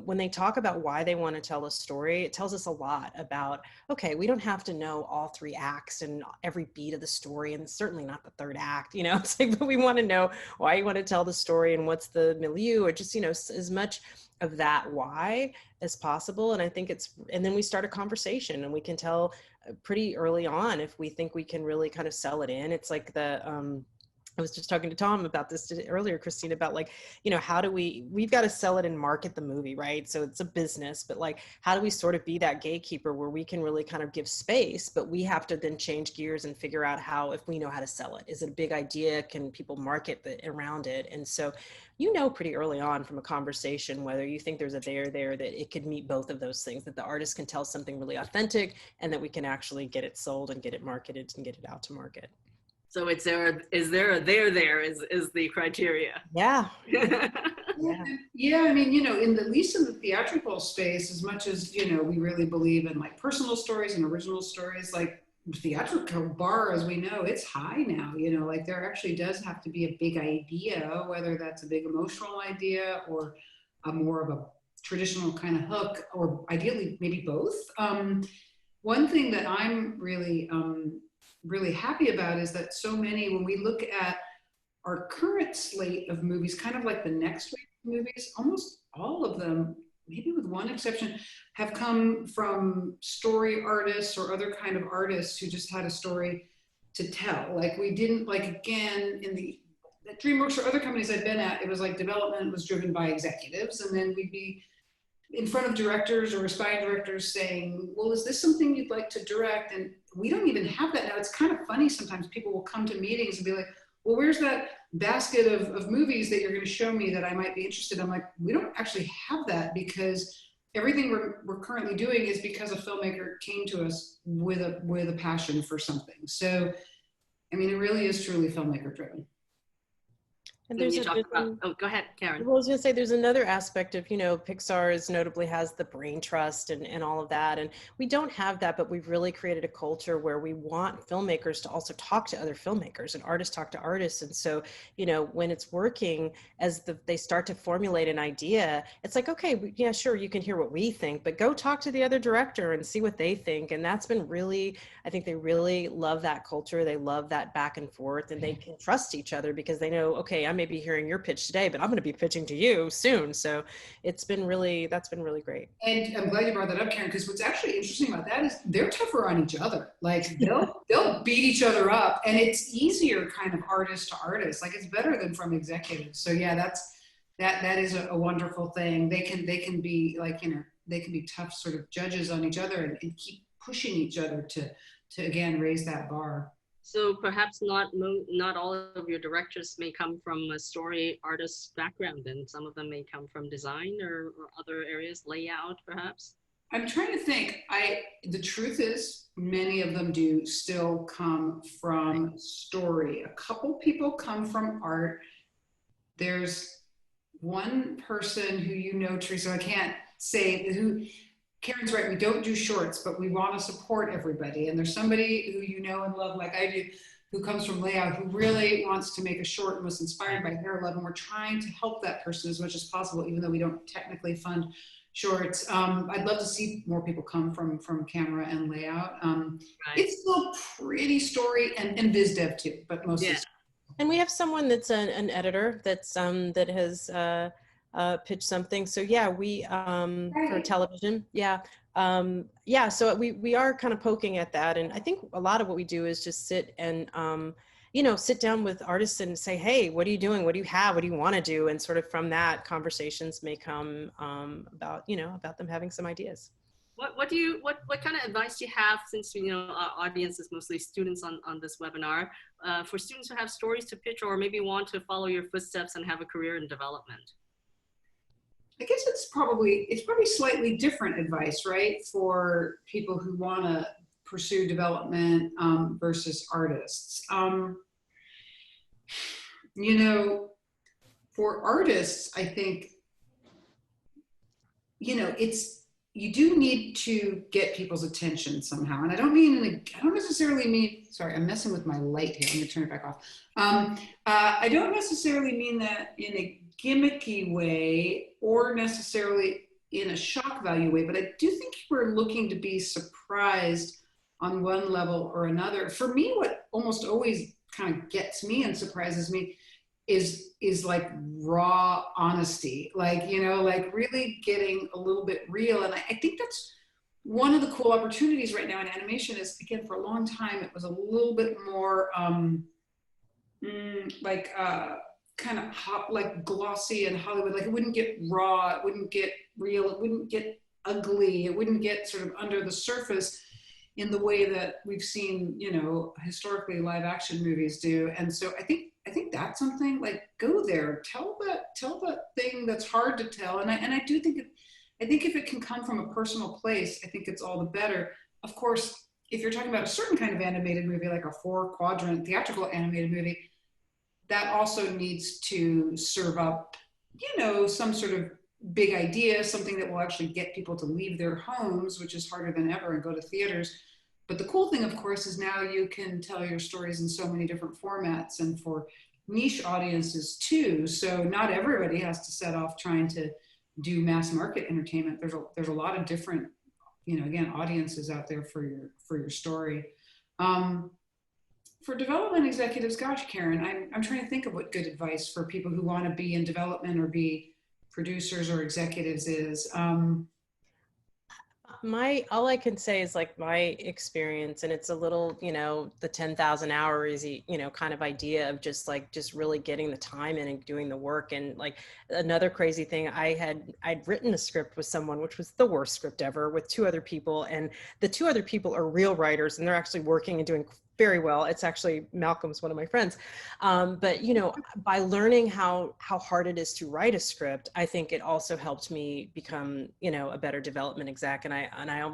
when they talk about why they want to tell a story, it tells us a lot about, okay, we don't have to know all 3 acts and every beat of the story, and certainly not the 3rd act, you know, it's like, but we want to know why you want to tell the story and what's the milieu, or just, you know, as much of that why as possible. And I think and then we start a conversation, and we can tell pretty early on if we think we can really kind of sell it in. It's like I was just talking to Tom about this earlier, Kristine, about like, you know, how do we've got to sell it and market the movie, right? So it's a business, but like, how do we sort of be that gatekeeper where we can really kind of give space, but we have to then change gears and figure out how, if we know how to sell it, is it a big idea? Can people market around it? And so, you know, pretty early on from a conversation, whether you think there's a there that it could meet both of those things, that the artist can tell something really authentic and that we can actually get it sold and get it marketed and get it out to market. So is there a there is the criteria? Yeah. Yeah, I mean, you know, at least in the theatrical space, as much as, you know, we really believe in like personal stories and original stories, like theatrical bar, as we know, it's high now, you know, like there actually does have to be a big idea, whether that's a big emotional idea or a more of a traditional kind of hook, or ideally maybe both. One thing that I'm really happy about is that so many, when we look at our current slate of movies, kind of like the next wave of movies, almost all of them, maybe with one exception, have come from story artists or other kind of artists who just had a story to tell. Like we didn't, like again, at DreamWorks or other companies I've been at, it was like development was driven by executives, and then we'd be in front of directors or aspiring directors saying, well, is this something you'd like to direct? And we don't even have that now. It's kind of funny. Sometimes people will come to meetings and be like, well, where's that basket of movies that you're going to show me that I might be interested in? I'm like, we don't actually have that, because everything we're currently doing is because a filmmaker came to us with a passion for something. So, I mean, it really is truly filmmaker driven. And When there's you a, talk there's about, an oh, go ahead, Karen. Well, I was going to say there's another aspect of, Pixar is notably has the brain trust and all of that. And we don't have that, but we've really created a culture where we want filmmakers to also talk to other filmmakers and artists talk to artists. And so, when it's working, they start to formulate an idea, it's like, okay, yeah, sure, you can hear what we think, but go talk to the other director and see what they think. And that's been really, I think they really love that culture. They love that back and forth, and they can trust each other because they know, okay, I may be hearing your pitch today, but I'm going to be pitching to you soon. So that's been really great. And I'm glad you brought that up, Karen, because what's actually interesting about that is they're tougher on each other. Like they'll beat each other up, and it's easier kind of artist to artist. Like it's better than from executives. So yeah, that is a wonderful thing. They can be like, they can be tough sort of judges on each other and keep pushing each other to again raise that bar. So perhaps not all of your directors may come from a story artist background, and some of them may come from design or other areas, layout perhaps. I'm trying to think. The truth is, many of them do still come from story. A couple people come from art. There's one person who Teresa, I can't say who. Karen's right, we don't do shorts, but we want to support everybody. And there's somebody who you know and love like I do, who comes from layout, who really wants to make a short and was inspired by Hair Love. And we're trying to help that person as much as possible, even though we don't technically fund shorts. I'd love to see more people come from camera and layout. It's still pretty story and biz dev too, but mostly. Yeah. And we have someone that's an editor that's that has pitch something. So yeah, we for television, so we are kind of poking at that. And I think a lot of what we do is just sit and sit down with artists and say, hey, what are you doing? What do you have? What do you want to do? And sort of from that, conversations may come about them having some ideas. What kind of advice do you have, since our audience is mostly students on this webinar, for students who have stories to pitch or maybe want to follow your footsteps and have a career in development? I guess it's probably slightly different advice, right? For people who want to pursue development versus artists. For artists, I think, you do need to get people's attention somehow. And I don't necessarily mean, sorry, I'm messing with my light here. I'm gonna turn it back off. I don't necessarily mean that in a gimmicky way or necessarily in a shock value way, but I do think we're looking to be surprised on one level or another. For me, what almost always kind of gets me and surprises me is like raw honesty, like really getting a little bit real. And I think that's one of the cool opportunities right now in animation is, again, for a long time it was a little bit more kind of hot, like glossy and Hollywood. Like it wouldn't get raw, it wouldn't get real, it wouldn't get ugly, it wouldn't get sort of under the surface in the way that we've seen, historically live action movies do. And so I think that's something, like, go there, tell that thing that's hard to tell. And I do think I think if it can come from a personal place, I think it's all the better. Of course, if you're talking about a certain kind of animated movie, like a 4-quadrant theatrical animated movie, that also needs to serve up, some sort of big idea, something that will actually get people to leave their homes, which is harder than ever, and go to theaters. But the cool thing, of course, is now you can tell your stories in so many different formats and for niche audiences too. So not everybody has to set off trying to do mass market entertainment. There's a lot of different, again, audiences out there for your story. For development executives, gosh, Karen, I'm trying to think of what good advice for people who want to be in development or be producers or executives is. All I can say is like my experience, and it's a little, the 10,000 hours, kind of idea of just really getting the time in and doing the work. And like another crazy thing, I'd written a script with someone, which was the worst script ever, with 2 other people. And the 2 other people are real writers and they're actually working and doing very well. It's actually Malcolm's one of my friends. But, by learning how hard it is to write a script, I think it also helped me become, a better development exec. And I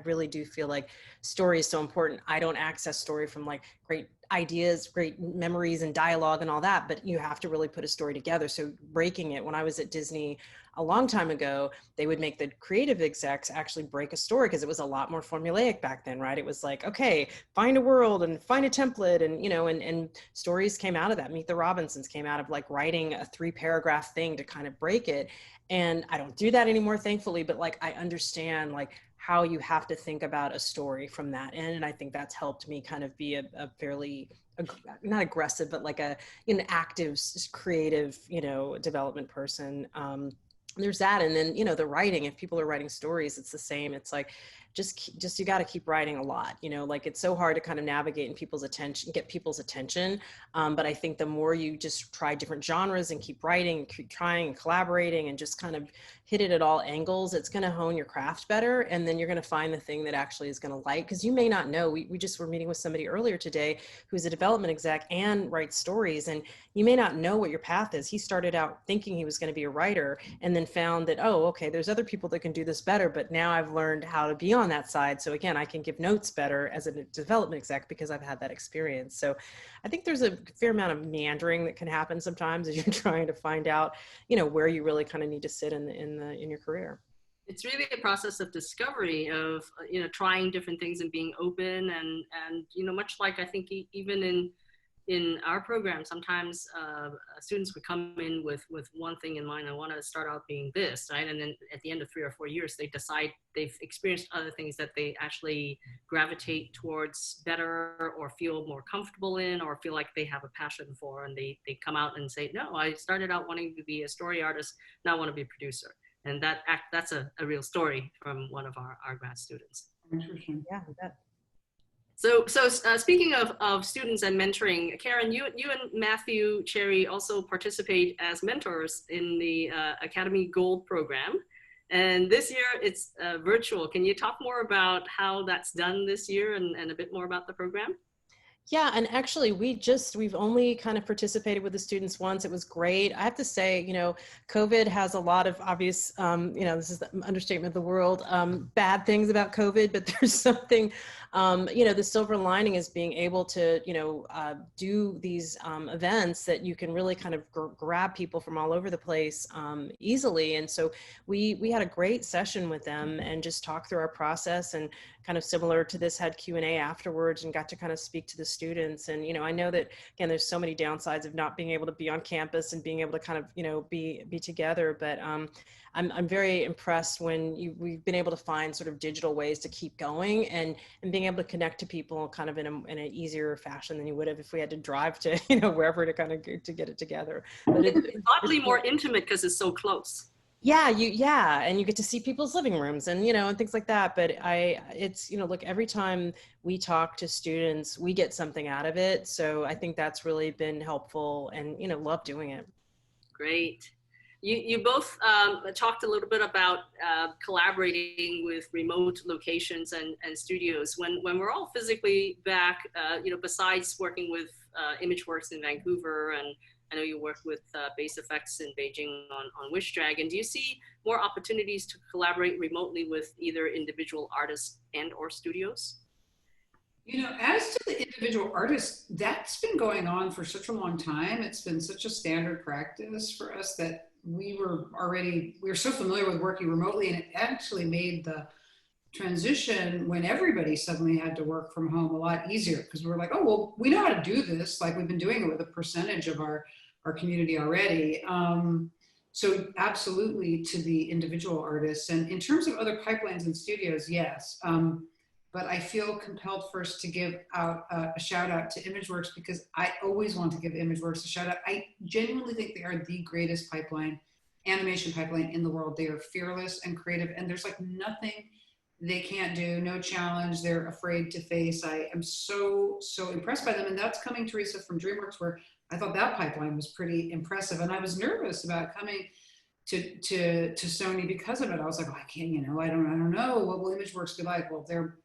really do feel like story is so important. I don't access story from like great ideas, great memories and dialogue and all that, but you have to really put a story together. So breaking it, when I was at Disney a long time ago, they would make the creative execs actually break a story because it was a lot more formulaic back then, right? It was like, okay, find a world and find a template, and and stories came out of that. Meet the Robinsons came out of like writing a 3-paragraph thing to kind of break it. And I don't do that anymore, thankfully, but like I understand like how you have to think about a story from that end. And I think that's helped me kind of be a fairly, not aggressive, but like an active, creative, development person. There's that. And then, the writing, if people are writing stories, it's the same. It's like, just you got to keep writing a lot, like it's so hard to kind of navigate in people's attention, get people's attention. But I think the more you just try different genres and keep writing and keep trying and collaborating and just kind of hit it at all angles, it's going to hone your craft better. And then you're going to find the thing that actually is going to like, because you may not know, we just were meeting with somebody earlier today who's a development exec and writes stories. And you may not know what your path is. He started out thinking he was going to be a writer and then found that, oh, okay, there's other people that can do this better, but now I've learned how to be on that side. So again, I can give notes better as a development exec because I've had that experience. So I think there's a fair amount of meandering that can happen sometimes as you're trying to find out, where you really kind of need to sit in your career. It's really a process of discovery of, trying different things and being open and much like I think even in our program, sometimes students would come in with one thing in mind. I want to start out being this, right? And then at the end of 3 or 4 years, they decide they've experienced other things that they actually gravitate towards better or feel more comfortable in or feel like they have a passion for. And they come out and say, no, I started out wanting to be a story artist. Now I want to be a producer. And that's a real story from one of our grad students. Interesting. Yeah, that. So speaking of students and mentoring, Karen, you and Matthew Cherry also participate as mentors in the Academy Gold program. And this year it's virtual. Can you talk more about how that's done this year and a bit more about the program? Yeah, and actually we've only kind of participated with the students once. It was great. I have to say, COVID has a lot of obvious, this is the understatement of the world, bad things about COVID, but there's something, the silver lining is being able to, do these events that you can really kind of grab people from all over the place easily. And so we had a great session with them and just talked through our process, and kind of similar to this, had Q&A afterwards and got to kind of speak to the students. And, I know that, again, there's so many downsides of not being able to be on campus and being able to kind of, be together. But I'm very impressed when we've been able to find sort of digital ways to keep going and being able to connect to people kind of in an easier fashion than you would have if we had to drive to, wherever to kind of to get it together. But it's oddly more intimate because it's so close. Yeah, and you get to see people's living rooms and, and things like that. But it's, look, every time we talk to students, we get something out of it. So I think that's really been helpful and, love doing it. Great. You both talked a little bit about collaborating with remote locations and studios. When we're all physically back, besides working with ImageWorks in Vancouver, and I know you work with Base Effects in Beijing on Wish Dragon, do you see more opportunities to collaborate remotely with either individual artists and or studios? As to the individual artists, that's been going on for such a long time. It's been such a standard practice for us that we were so familiar with working remotely, and it actually made the transition when everybody suddenly had to work from home a lot easier, because we were like, oh, well, we know how to do this. Like, we've been doing it with a percentage of our community already. So absolutely to the individual artists. And in terms of other pipelines and studios, yes. But I feel compelled first to give out a shout out to ImageWorks, because I always want to give ImageWorks a shout out. I genuinely think they are the greatest animation pipeline in the world. They are fearless and creative, and there's like nothing they can't do, no challenge they're afraid to face. I am so impressed by them. And that's coming, Teresa, from DreamWorks, where I thought that pipeline was pretty impressive. And I was nervous about coming to Sony because of it. I was like, oh, I can't, I don't know. What will ImageWorks be like? Well, they're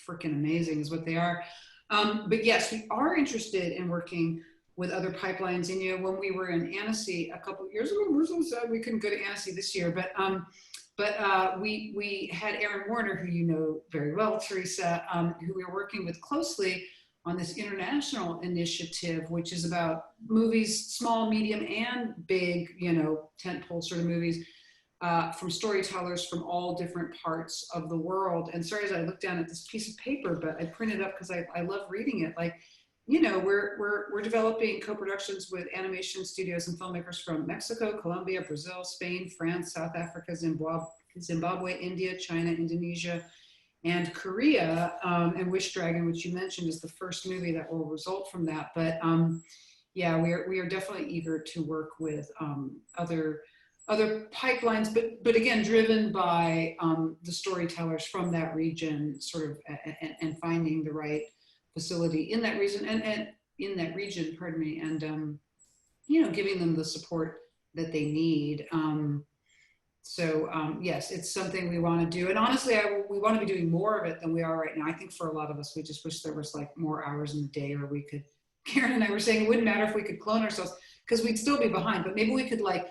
freaking amazing is what they are. But yes, we are interested in working with other pipelines. And when we were in Annecy a couple of years ago, we're so sad we couldn't go to Annecy this year. But we had Aaron Warner, who you know very well, Teresa, who we were working with closely on this international initiative, which is about movies, small, medium, and big, you know, tentpole sort of movies, from storytellers from all different parts of the world. And sorry, as I look down at this piece of paper, but I printed up because I love reading it. Like, you know, we're developing co-productions with animation studios and filmmakers from Mexico, Colombia, Brazil, Spain, France, South Africa, Zimbabwe, India, China, Indonesia, and Korea. And Wish Dragon, which you mentioned, is the first movie that will result from that. But yeah, we are definitely eager to work with other pipelines, but again, driven by the storytellers from that region, sort of, and finding the right facility in that region and in that region, pardon me, and you know, giving them the support that they need. Yes, it's something we want to do, and honestly, we want to be doing more of it than we are right now. I think for a lot of us, we just wish there was like more hours in the day, or we could. Karen and I were saying it wouldn't matter if we could clone ourselves because we'd still be behind, but maybe we could like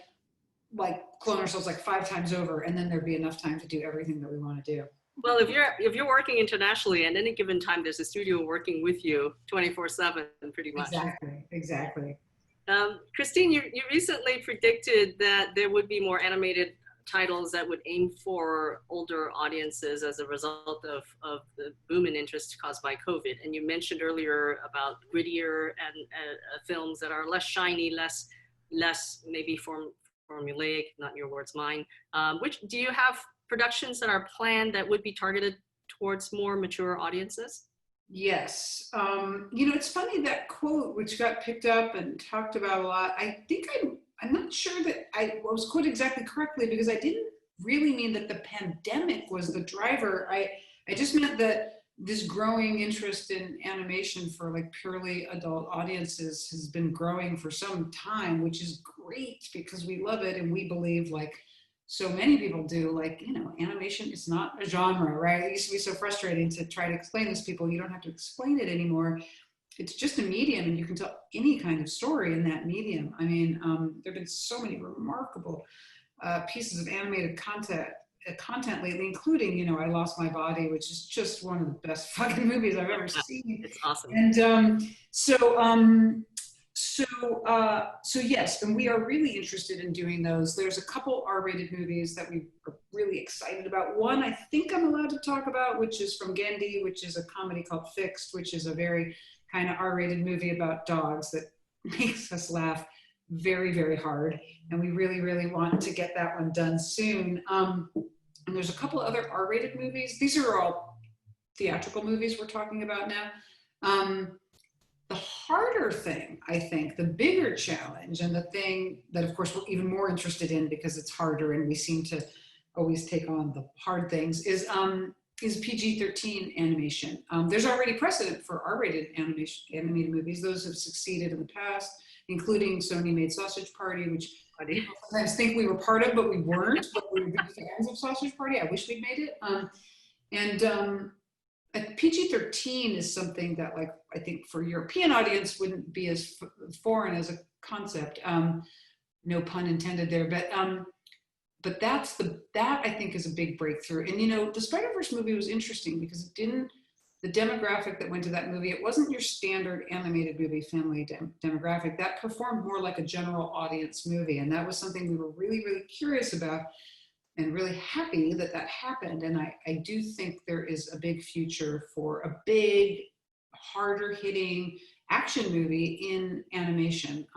clone ourselves like 5 times over, and then there'd be enough time to do everything that we want to do. Well, if you're working internationally, at any given time, there's a studio working with you 24/7, pretty much. Exactly. Kristine, you recently predicted that there would be more animated titles that would aim for older audiences as a result of the boom in interest caused by COVID. And you mentioned earlier about grittier and films that are less shiny, less maybe formulaic, not your words, mine. Which do you have productions that are planned that would be targeted towards more mature audiences? Yes. You know, it's funny, that quote, which got picked up and talked about a lot, I think I'm not sure that I was quoted exactly correctly, because I didn't really mean that the pandemic was the driver. I just meant that this growing interest in animation for like purely adult audiences has been growing for some time, which is great because we love it and we believe, like so many people do, like, you know, animation is not a genre, right? It used to be so frustrating to try to explain this to people. You don't have to explain it anymore. It's just a medium, and you can tell any kind of story in that medium. I mean, there have been so many remarkable pieces of animated content lately, including, you know, I Lost My Body, which is just one of the best fucking movies I've ever seen. It's awesome. And so yes, and we are really interested in doing those. There's a couple R-rated movies that we are really excited about. One I think I'm allowed to talk about, which is from Gendy, which is a comedy called Fixed, which is a very kind of R-rated movie about dogs that makes us laugh very, very hard. And we really, really want to get that one done soon. And there's a couple other R-rated movies. These are all theatrical movies we're talking about now. The harder thing, I think, the bigger challenge, and the thing that, of course, we're even more interested in because it's harder and we seem to always take on the hard things, is PG-13 animation. There's already precedent for R-rated animated movies. Those have succeeded in the past, including Sony made Sausage Party, which I sometimes think we were part of, but we weren't. But we were big fans of Sausage Party. I wish we'd made it. PG-13 is something that, like, I think for European audience wouldn't be as foreign as a concept. No pun intended there, but that I think is a big breakthrough. And, you know, the Spider-Verse movie was interesting because the demographic that went to that movie, it wasn't your standard animated movie family demographic. That performed more like a general audience movie. And that was something we were really, really curious about, and really happy that that happened. And I do think there is a big future for a big, harder hitting action movie in animation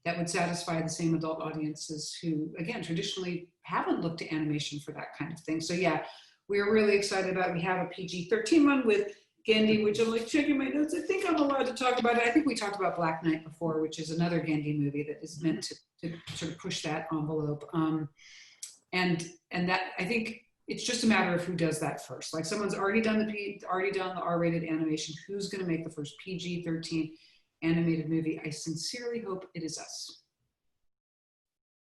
that would satisfy the same adult audiences who, again, traditionally haven't looked to animation for that kind of thing. So yeah, we're really excited about it. We have a PG-13 one with Gendy, which I'm like checking my notes. I think I'm allowed to talk about it. I think we talked about Black Knight before, which is another Gendy movie that is meant to sort of push that envelope. And that, I think it's just a matter of who does that first. Like, someone's already done the R-rated animation. Who's going to make the first PG-13 animated movie? I sincerely hope it is us.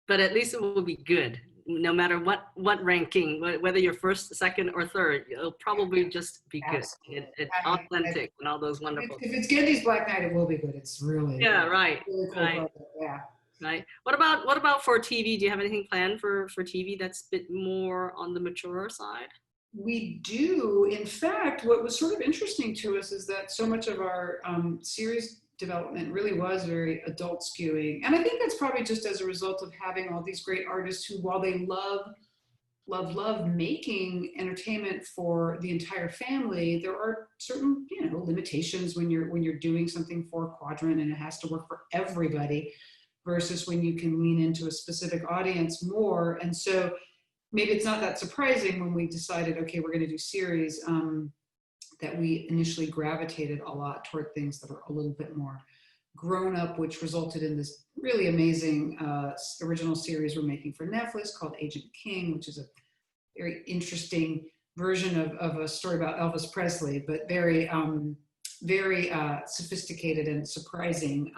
But at least it will be good, no matter what ranking, whether you're first, second, or third. It'll probably just be good. It's authentic and all those wonderful. If it's Gendy's Black Knight, it will be good. It's really right. Really cool project. Yeah. Right. What about for TV? Do you have anything planned for TV that's a bit more on the mature side? We do. In fact, what was sort of interesting to us is that so much of our series development really was very adult skewing. And I think that's probably just as a result of having all these great artists who, while they love making entertainment for the entire family, there are certain, limitations when you're doing something for a quadrant and it has to work for everybody, versus when you can lean into a specific audience more. And so maybe it's not that surprising when we decided, okay, we're going to do series, that we initially gravitated a lot toward things that are a little bit more grown up, which resulted in this really amazing original series we're making for Netflix called Agent King, which is a very interesting version of a story about Elvis Presley, but very sophisticated and surprising.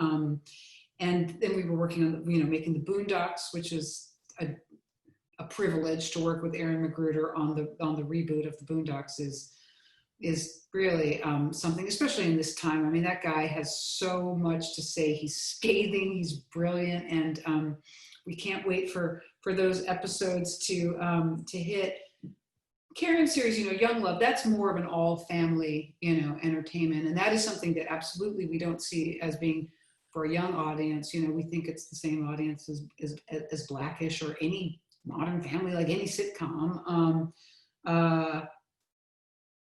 And then we were working on, making the Boondocks, which is a privilege to work with Aaron Magruder on the reboot of the Boondocks is really something, especially in this time. I mean, that guy has so much to say. He's scathing, he's brilliant, and we can't wait for those episodes to hit. Karen series, Young Love, that's more of an all family, entertainment, and that is something that absolutely we don't see as being for a young audience. We think it's the same audience as Blackish or any Modern Family, like any sitcom.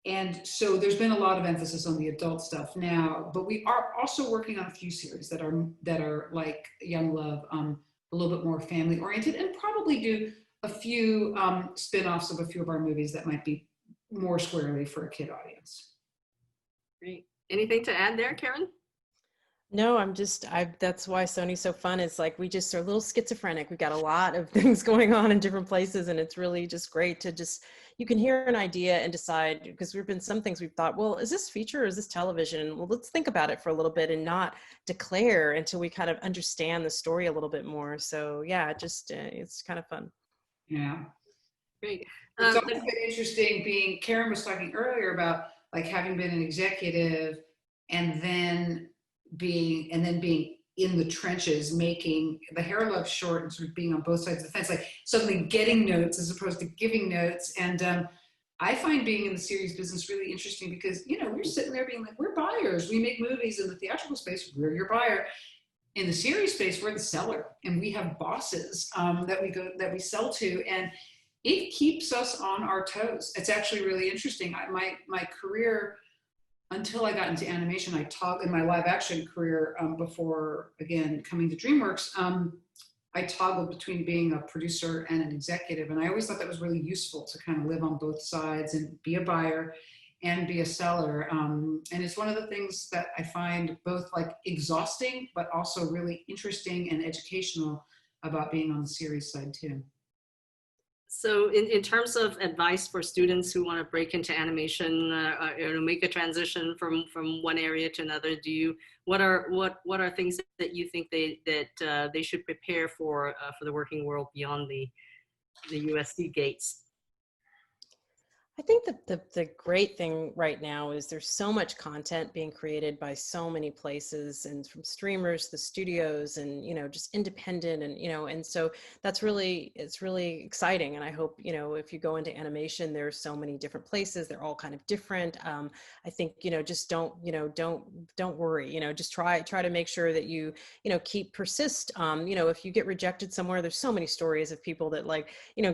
And so there's been a lot of emphasis on the adult stuff now, but we are also working on a few series that are like Young Love, a little bit more family oriented, and probably do a few spin-offs of a few of our movies that might be more squarely for a kid audience. Great. Anything to add there, Karen? No, that's why Sony's so fun. It's like we just are a little schizophrenic. We've got a lot of things going on in different places, and it's really just great to you can hear an idea and decide, because there've been some things we've thought, well, is this feature or is this television? Well, let's think about it for a little bit and not declare until we kind of understand the story a little bit more. So yeah, it's kind of fun. Yeah. Great. It's also been interesting Karen was talking earlier about like having been an executive and then being in the trenches, making the Hair Love short and sort of being on both sides of the fence, like suddenly getting notes as opposed to giving notes. And I find being in the series business really interesting because, we're sitting there being like, we're buyers. We make movies in the theatrical space, we're your buyer. In the series space, we're the seller, and we have bosses that we sell to, and it keeps us on our toes. It's actually really interesting. My career, until I got into animation, in my live action career, before again coming to DreamWorks, I toggled between being a producer and an executive, and I always thought that was really useful to kind of live on both sides and be a buyer and be a seller. And it's one of the things that I find both like exhausting, but also really interesting and educational about being on the series side too. So in terms of advice for students who want to break into animation, make a transition from one area to another, what are things that you think they should prepare for the working world beyond the USC gates? I think that the great thing right now is there's so much content being created by so many places, and from streamers to the studios, and just independent, and and so it's really exciting. And I hope if you go into animation, there's so many different places, they're all kind of different. I think just don't worry, just try to make sure that you persist. If you get rejected somewhere, there's so many stories of people that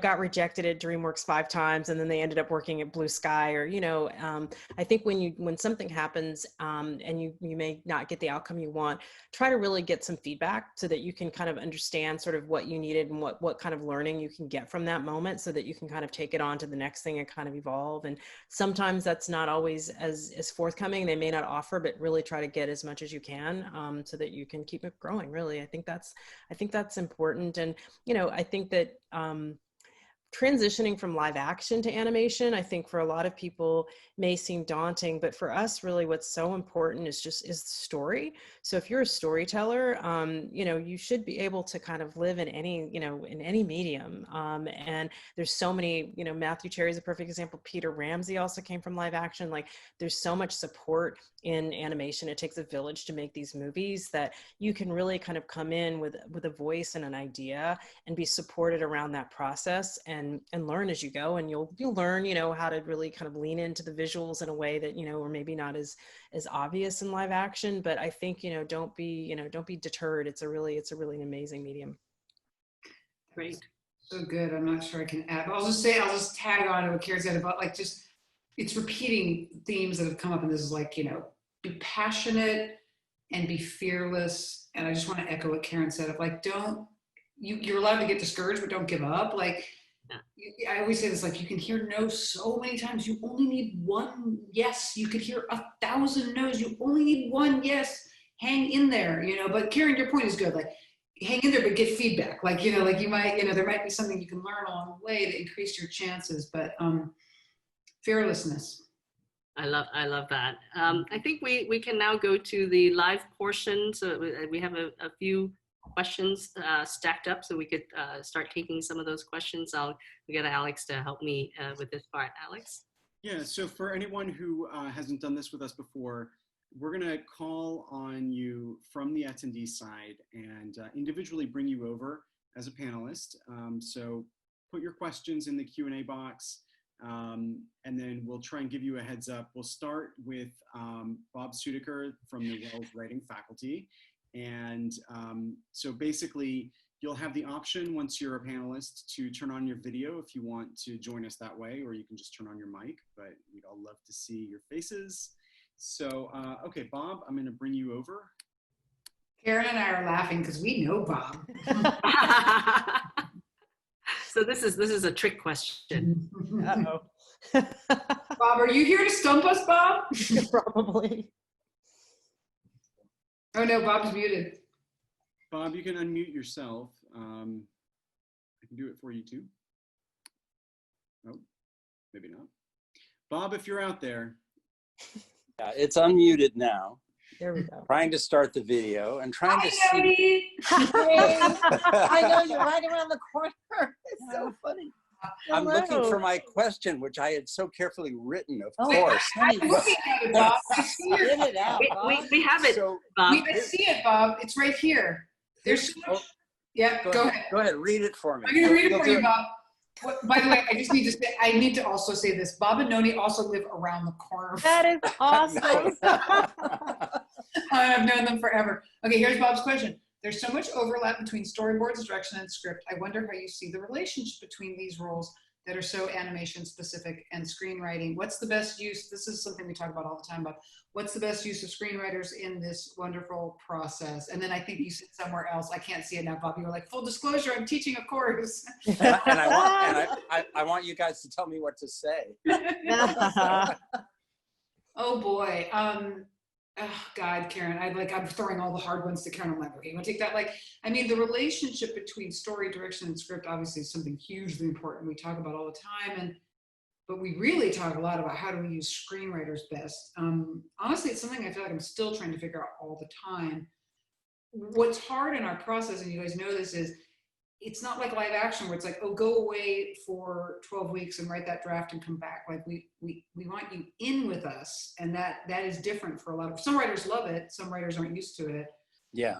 got rejected at DreamWorks 5 times and then they ended up working at Blue Sky, or I think when something happens and you may not get the outcome you want, try to really get some feedback so that you can kind of understand sort of what you needed and what kind of learning you can get from that moment, so that you can kind of take it on to the next thing and kind of evolve. And sometimes that's not always as forthcoming. They may not offer, but really try to get as much as you can, so that you can keep it growing. Really, I think that's important. And I think that transitioning from live action to animation, I think for a lot of people may seem daunting, but for us, really what's so important is the story. So if you're a storyteller, you should be able to kind of live in any medium. And there's so many, Matthew Cherry is a perfect example. Peter Ramsey also came from live action. Like there's so much support in animation. It takes a village to make these movies, that you can really kind of come in with a voice and an idea and be supported around that process. And and learn as you go, and you'll learn, you know, how to really kind of lean into the visuals in a way that, you know, are maybe not as obvious in live action. But I think, you know, don't be deterred. It's a really an amazing medium. Great. So good. I'm not sure I can add, but I'll just tag on to what Karen said about like just, it's repeating themes that have come up, and this is like, you know, be passionate and be fearless. And I just want to echo what Karen said of like, you're allowed to get discouraged, but don't give up. Like, I always say this, like, you can hear no so many times. You only need one yes. You could hear 1,000 no's. You only need one yes. Hang in there, you know. But Karen, your point is good. Like, hang in there, but get feedback. Like, you know, like you might, you know, there might be something you can learn along the way to increase your chances. But fearlessness. I love that. I think we can now go to the live portion. So we have a few questions stacked up, so we could start taking some of those questions. I'll get Alex to help me with this part. Alex? Yeah, so for anyone who hasn't done this with us before, we're gonna call on you from the attendee side and individually bring you over as a panelist. So put your questions in the Q&A box. And then we'll try and give you a heads up. We'll start with Bob Sudiker from the Wells Writing faculty. And so basically, you'll have the option once you're a panelist to turn on your video if you want to join us that way, or you can just turn on your mic, but we'd all love to see your faces. So, okay, Bob, I'm gonna bring you over. Karen and I are laughing because we know Bob. So this is a trick question. Uh-oh. Bob, are you here to stump us, Bob? Probably. Oh no, Bob's muted. Bob, you can unmute yourself. I can do it for you too. Oh, maybe not. Bob, if you're out there. Yeah, it's unmuted now. There we go. Trying to start the video and trying to see. Hey, I know you're right around the corner. It's so funny. I'm Hello. looking for my question, which I had so carefully written, of Oh, course. I'm looking at it, Bob. I see your, Get it out, We have it, So, Bob. I see it, Bob. It's right here. There's so much. Yeah, go ahead. Go ahead, read it for me. I'm gonna read it You'll for do you, Bob. By the way, I need to also say this. Bob and Noni also live around the corner. That is awesome. I've known them forever. Okay, here's Bob's question. There's so much overlap between storyboards, direction, and script. I wonder how you see the relationship between these roles that are so animation specific and screenwriting. What's the best use? This is something we talk about all the time, Bob. What's the best use of screenwriters in this wonderful process? And then I think you said somewhere else, I can't see it now, Bob. You were like, full disclosure, I'm teaching a course. and I want you guys to tell me what to say. Oh boy. Oh God, Karen, I'm throwing all the hard ones to Karen. I'm like, okay, you want to take that? Like, I mean, the relationship between story, direction, and script obviously is something hugely important. We talk about all the time, but we really talk a lot about how do we use screenwriters best. Honestly, it's something I feel like I'm still trying to figure out all the time. What's hard in our process, and you guys know this, is it's not like live action where it's like, oh, go away for 12 weeks and write that draft and come back. Like we want you in with us. And that is different for a lot of, some writers love it. Some writers aren't used to it. Yeah.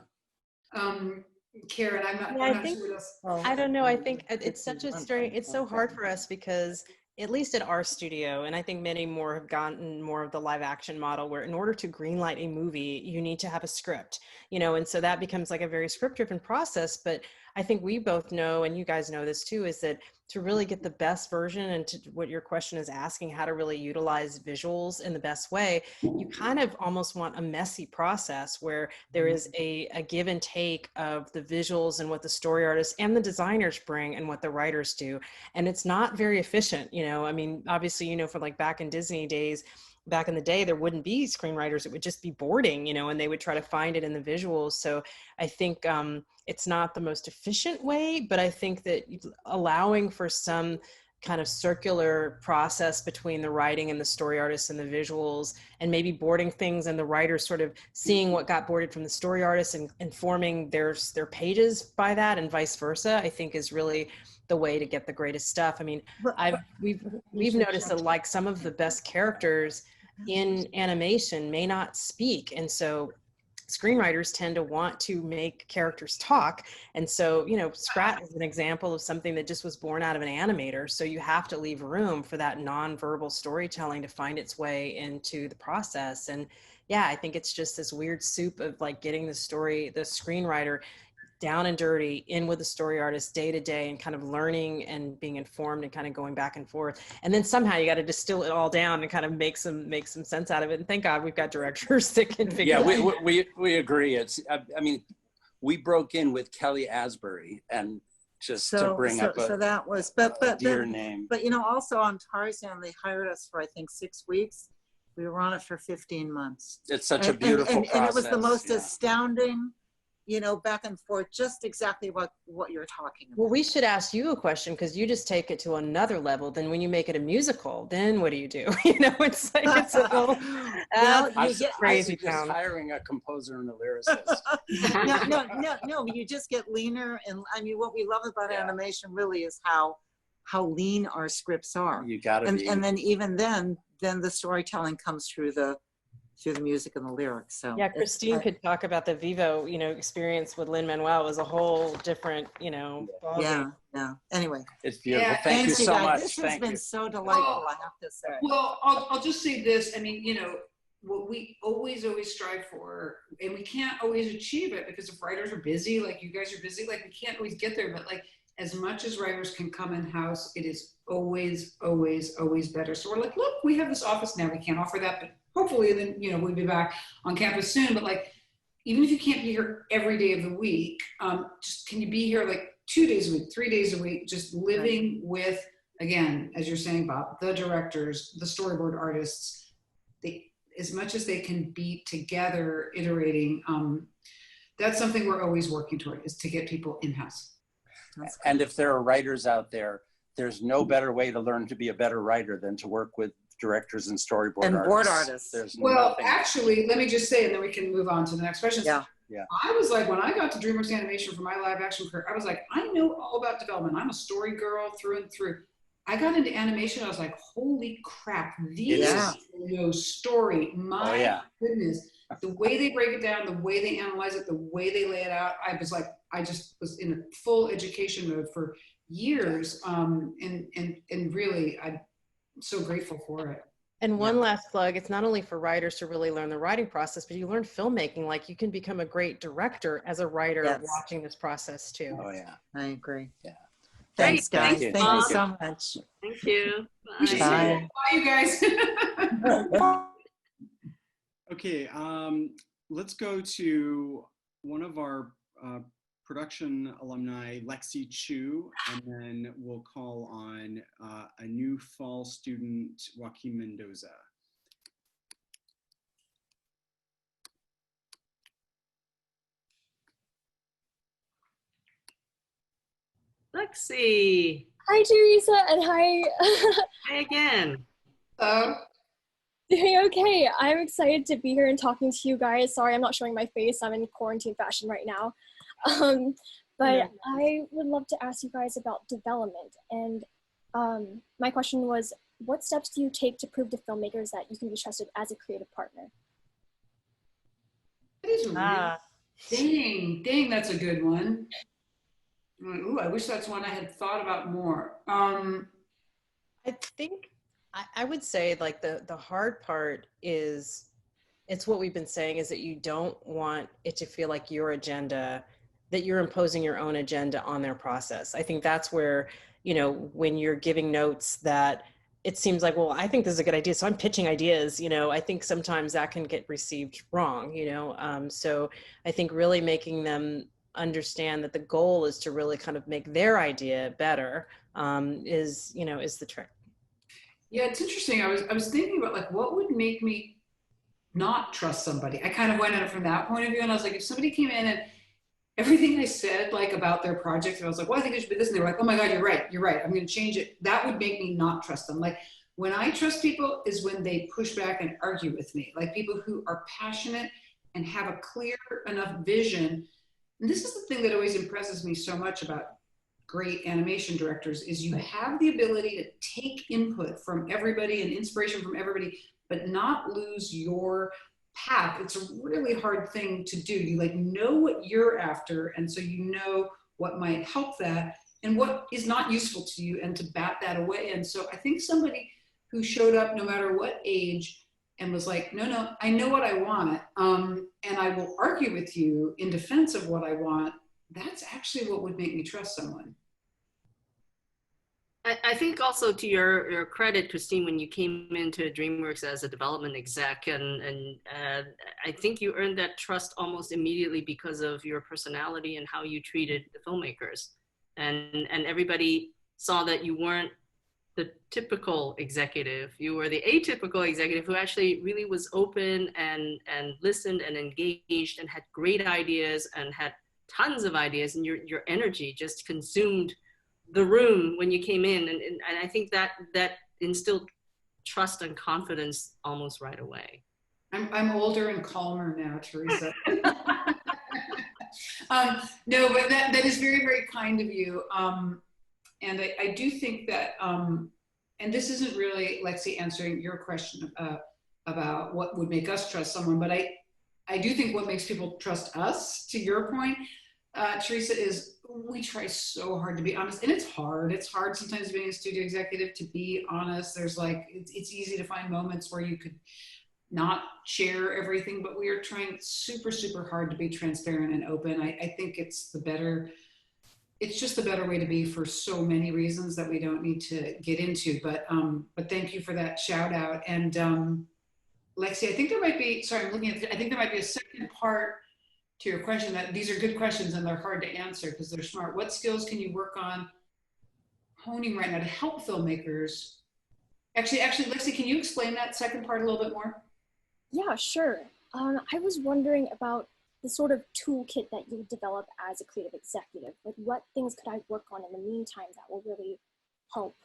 Karen, I'm not think, sure what else. I don't know. I think it's such a strange, it's so hard for us because at least at our studio, and I think many more have gotten more of the live action model where in order to greenlight a movie, you need to have a script, you know, and so that becomes like a very script driven process. But I think we both know, and you guys know this too, is that to really get the best version and to what your question is asking, how to really utilize visuals in the best way, you kind of almost want a messy process where there is a give and take of the visuals and what the story artists and the designers bring and what the writers do. And it's not very efficient, you know, I mean, obviously, you know, for like back in Disney days, back in the day, there wouldn't be screenwriters. It would just be boarding, you know, and they would try to find it in the visuals. So I think it's not the most efficient way, but I think that allowing for some kind of circular process between the writing and the story artists and the visuals, and maybe boarding things and the writers sort of seeing what got boarded from the story artists and informing their pages by that and vice versa, I think is really the way to get the greatest stuff. I mean, we've noticed that like some of the best characters in animation may not speak. And so screenwriters tend to want to make characters talk. And so, you know, Scrat is an example of something that just was born out of an animator. So you have to leave room for that nonverbal storytelling to find its way into the process. And yeah, I think it's just this weird soup of like getting the screenwriter down and dirty, in with the story artist day to day, and kind of learning and being informed and kind of going back and forth. And then somehow you got to distill it all down and kind of make some sense out of it. And thank God we've got directors that can figure it out. We agree. I mean, we broke in with Kelly Asbury, and just to bring up so that was, but dear name. But you know, also on Tarzan, they hired us for I think 6 weeks. We were on it for 15 months. It's such a beautiful process. And it was the most astounding, you know, back and forth, just exactly what you're talking about. Well, we should ask you a question, because you just take it to another level. Then when you make it a musical, then what do? You know, it's like, it's a little crazy town. Hiring a composer and a lyricist. No, you just get leaner. And I mean, what we love about animation really is how lean our scripts are. You gotta be. And then even then the storytelling comes through the music and the lyrics. So yeah, Kristine could talk about the Vivo, you know, experience with Lin-Manuel. It was a whole different, you know, yeah. Anyway, it's beautiful. Thank you so much. This has been so delightful, I have to say. Well, I'll just say this. I mean, you know, what we always strive for, and we can't always achieve it because if writers are busy, like you guys are busy, like we can't always get there. But like, as much as writers can come in house, it is always better. So we're like, look, we have this office now. We can't offer that, but hopefully then, you know, we'll be back on campus soon. But like, even if you can't be here every day of the week, just can you be here like 2 days a week, 3 days a week, just living with, again, as you're saying, Bob, the directors, the storyboard artists, as much as they can be together iterating, that's something we're always working toward, is to get people in-house. And if there are writers out there, there's no better way to learn to be a better writer than to work with directors and storyboard and artists. board artists. There's actually, let me just say, and then we can move on to the next question. Yeah. I was like, when I got to DreamWorks Animation for my live action career, I was like, I know all about development. I'm a story girl through and through. I got into animation. I was like, holy crap, these know story. My goodness, the way they break it down, the way they analyze it, the way they lay it out. I was like, I just was in a full education mode for years, and really, I'm so grateful for it. And one last plug, it's not only for writers to really learn the writing process, but you learn filmmaking. Like, you can become a great director as a writer watching this process too. Oh yeah, I agree. Yeah. Thanks, guys. Thank you so much. Thank you. Bye, you guys. Okay, let's go to one of our production alumni, Lexi Chu, and then we'll call on a new fall student, Joaquin Mendoza. Lexi. Hi, Teresa, and hi. Hi again. Doing okay. I'm excited to be here and talking to you guys. Sorry, I'm not showing my face. I'm in quarantine fashion right now. But I would love to ask you guys about development. And my question was, what steps do you take to prove to filmmakers that you can be trusted as a creative partner? That is dang, that's a good one. Ooh, I wish that's one I had thought about more. I think I would say, like, the hard part is, it's what we've been saying, is that you don't want it to feel like your agenda, that you're imposing your own agenda on their process. I think that's where, you know, when you're giving notes that it seems like, well, I think this is a good idea, so I'm pitching ideas, you know, I think sometimes that can get received wrong, you know? So I think really making them understand that the goal is to really kind of make their idea better is the trick. Yeah, it's interesting. I was thinking about, like, what would make me not trust somebody? I kind of went at it from that point of view, and I was like, if somebody came in and everything I said, like, about their project, and I was like, well, I think it should be this, and they were like, oh my God, you're right, I'm going to change it. That would make me not trust them. Like, when I trust people is when they push back and argue with me, like people who are passionate and have a clear enough vision. And this is the thing that always impresses me so much about great animation directors, is you have the ability to take input from everybody and inspiration from everybody, but not lose your path, it's a really hard thing to do. You like know what you're after, and so you know what might help that and what is not useful to you, and to bat that away. And so I think somebody who showed up no matter what age and was like, no, I know what I want, and I will argue with you in defense of what I want, that's actually what would make me trust someone. I think also to your credit, Kristine, when you came into DreamWorks as a development exec, and I think you earned that trust almost immediately because of your personality and how you treated the filmmakers. And everybody saw that you weren't the typical executive. You were the atypical executive who actually really was open and listened and engaged and had great ideas and had tons of ideas, and your energy just consumed the room when you came in, and I think that instilled trust and confidence almost right away. I'm older and calmer now, Teresa. No, but that is very, very kind of you. And I do think that, and this isn't really, Lexi, answering your question about what would make us trust someone, but I do think what makes people trust us, to your point, Teresa, is we try so hard to be honest, and it's hard. It's hard sometimes being a studio executive to be honest. There's like, it's easy to find moments where you could not share everything, but we are trying super, super hard to be transparent and open. I think it's just the better way to be for so many reasons that we don't need to get into, but thank you for that shout out. And Lexi, I think there might be, sorry, I'm looking at, I think there might be a second part to your question, that these are good questions and they're hard to answer because they're smart. What skills can you work on honing right now to help filmmakers? Actually, Lexi, can you explain that second part a little bit more? Yeah, sure. I was wondering about the sort of toolkit that you develop as a creative executive. Like, what things could I work on in the meantime that will really help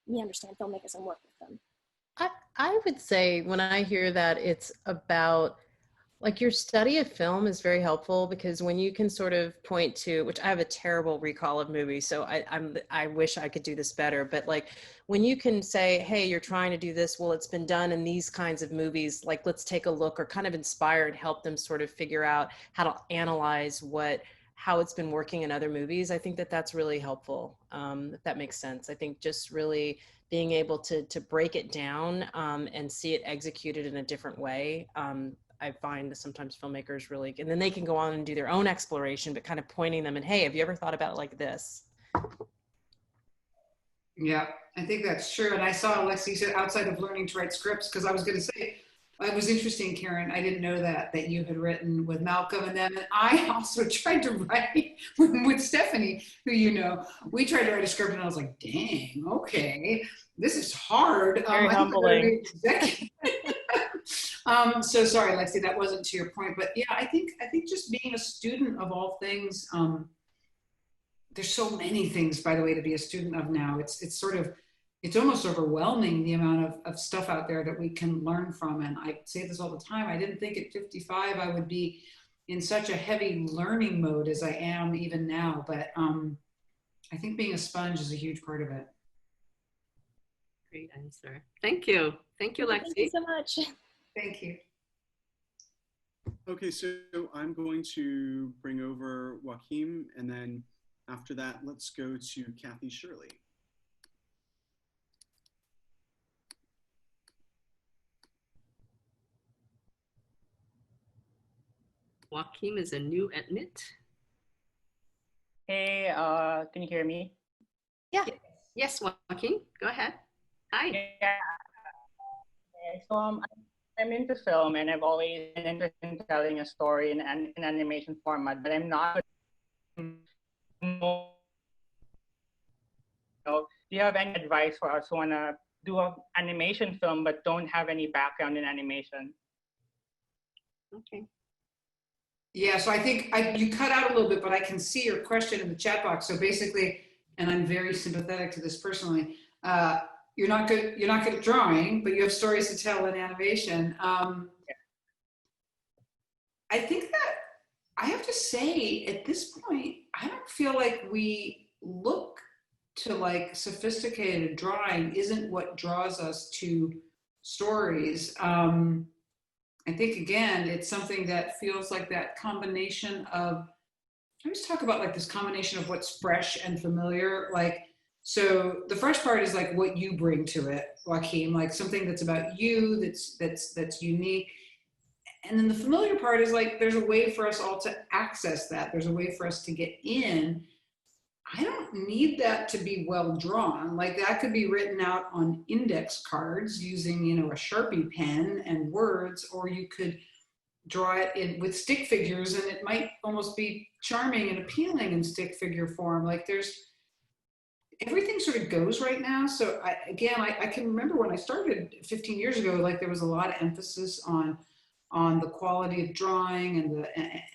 me understand filmmakers and work with them? I would say when I hear that, it's about, like, your study of film is very helpful, because when you can sort of point to, which I have a terrible recall of movies, so I wish I could do this better, but like when you can say, hey, you're trying to do this, well, it's been done in these kinds of movies, like let's take a look, or kind of inspired, help them sort of figure out how to analyze how it's been working in other movies. I think that's really helpful, if that makes sense. I think just really being able to break it down and see it executed in a different way. I find sometimes filmmakers really, and then they can go on and do their own exploration, but kind of pointing them and, hey, have you ever thought about it like this? Yeah, I think that's true. And I saw Lexi said outside of learning to write scripts, because I was going to say, it was interesting, Karen, I didn't know that you had written with Malcolm and them. And I also tried to write with Stephanie, who you know. We tried to write a script and I was like, dang, okay, this is hard. Very humbling. So sorry, Lexi, that wasn't to your point, but yeah, I think just being a student of all things, there's so many things, by the way, to be a student of now. It's almost overwhelming, the amount of stuff out there that we can learn from. And I say this all the time, I didn't think at 55 I would be in such a heavy learning mode as I am even now, but I think being a sponge is a huge part of it. Great answer. Thank you. Thank you, Lexi. Thank you so much. Thank you. Okay, so I'm going to bring over Joaquin, and then after that, let's go to Kathy Shirley. Joaquin is a new admit. Hey, can you hear me? Yeah. Yes, Joaquin, go ahead. Hi. Yeah. So I'm into film, and I've always been interested in telling a story in an animation format, but I'm not. Do you have any advice for us who want to do an animation film but don't have any background in animation? Okay. Yeah, so I think you cut out a little bit, but I can see your question in the chat box. So basically, and I'm very sympathetic to this personally, you're not good at drawing, but you have stories to tell in animation. I think that I have to say, at this point, I don't feel like we look to like sophisticated drawing isn't what draws us to stories. I think, again, it's something that feels like that combination of, I always talk about like this combination of what's fresh and familiar. Like, so the fresh part is like what you bring to it, Joaquin, like something that's about you, that's unique. And then the familiar part is like, there's a way for us all to access that. There's a way for us to get in. I don't need that to be well drawn. Like that could be written out on index cards using, you know, a Sharpie pen and words, or you could draw it in with stick figures and it might almost be charming and appealing in stick figure form. Like there's, everything sort of goes right now. So I can remember when I started 15 years ago, like there was a lot of emphasis on the quality of drawing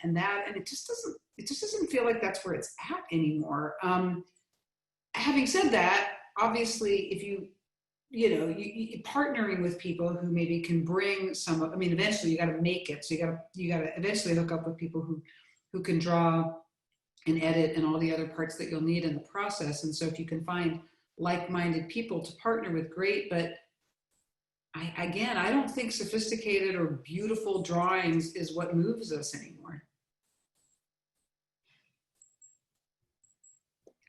and that, and it just doesn't feel like that's where it's at anymore. Having said that, obviously, if you partnering with people who maybe can bring some, I mean, eventually you got to make it. So you got to eventually hook up with people who can draw and edit and all the other parts that you'll need in the process. And so if you can find like-minded people to partner with, great. But I don't think sophisticated or beautiful drawings is what moves us anymore.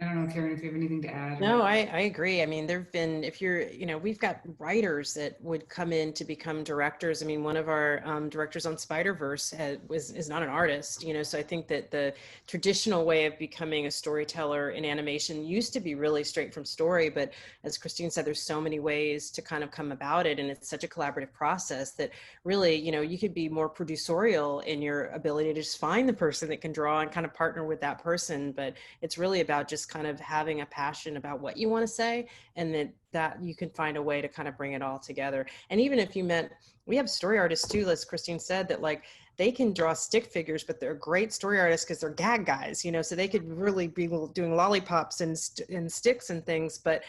I don't know, Karen, if you have anything to add. No, I agree. I mean, there've been, if you're, we've got writers that would come in to become directors. I mean, one of our directors on Spider-Verse is not an artist, so I think that the traditional way of becoming a storyteller in animation used to be really straight from story. But as Kristine said, there's so many ways to kind of come about it. And it's such a collaborative process that really, you could be more producerial in your ability to just find the person that can draw and kind of partner with that person. But it's really about just kind of having a passion about what you want to say, and that you can find a way to kind of bring it all together. And even if we have story artists too, as Kristine said, that like they can draw stick figures, but they're great story artists because they're gag guys, so they could really be doing lollipops and sticks and things, but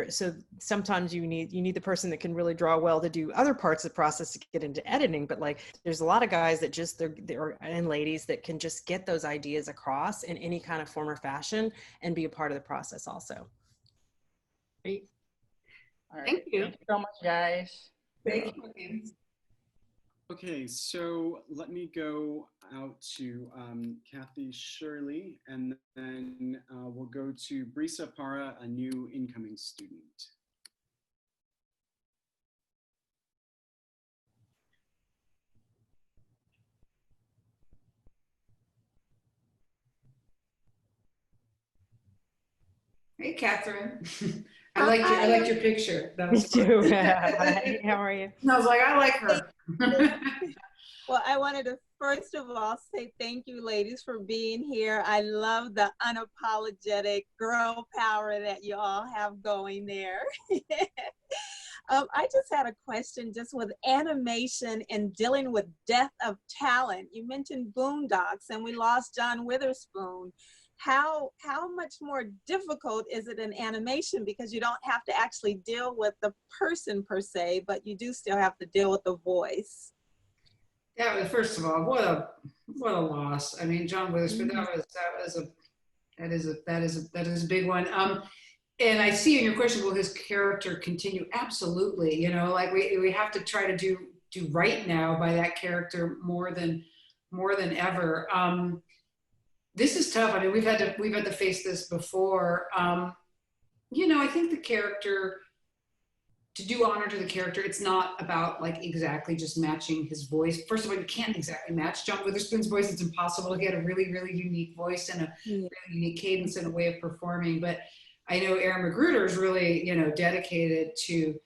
so sometimes you need the person that can really draw well to do other parts of the process to get into editing. But like there's a lot of guys that just and ladies that can just get those ideas across in any kind of form or fashion and be a part of the process also. Great. All right. Thank you. Thank you so much, guys. Thank you. Okay, so let me go out to Kathy Shirley, and then we'll go to Brisa Para, a new incoming student. Hey, Catherine. I liked your picture. That was Me too. fun. Hi, how are you? And I was like, I like her. Well, I wanted to first of all say thank you, ladies, for being here. I love the unapologetic girl power that you all have going there. I just had a question just with animation and dealing with death of talent. You mentioned Boondocks and we lost John Witherspoon. How much more difficult is it in animation, because you don't have to actually deal with the person per se, but you do still have to deal with the voice? Yeah, well, first of all, what a loss. I mean, John Witherspoon, that is a big one. And I see in your question, will his character continue? Absolutely. Like we have to try to do right now by that character more than ever. This is tough. I mean, we've had to face this before. I think the character, to do honor to the character, it's not about like exactly just matching his voice. First of all, you can't exactly match John Witherspoon's voice. It's impossible. He had a really, really unique voice and a really unique cadence and a way of performing. But I know Aaron Magruder is really, dedicated to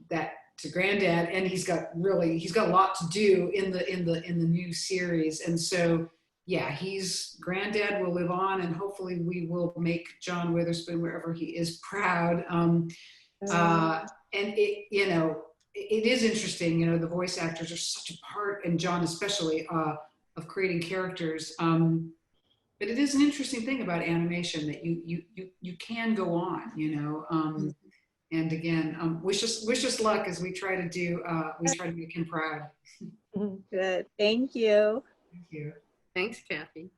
that, to Granddad, and he's got a lot to do in the new series. And so, yeah, Granddad will live on, and hopefully we will make John Witherspoon, wherever he is, proud. And it is interesting, the voice actors are such a part, and John especially, of creating characters. But it is an interesting thing about animation that you can go on, and again, wish us luck as we try to make him proud. Good, thank you. Thank you. Thanks, Kathy.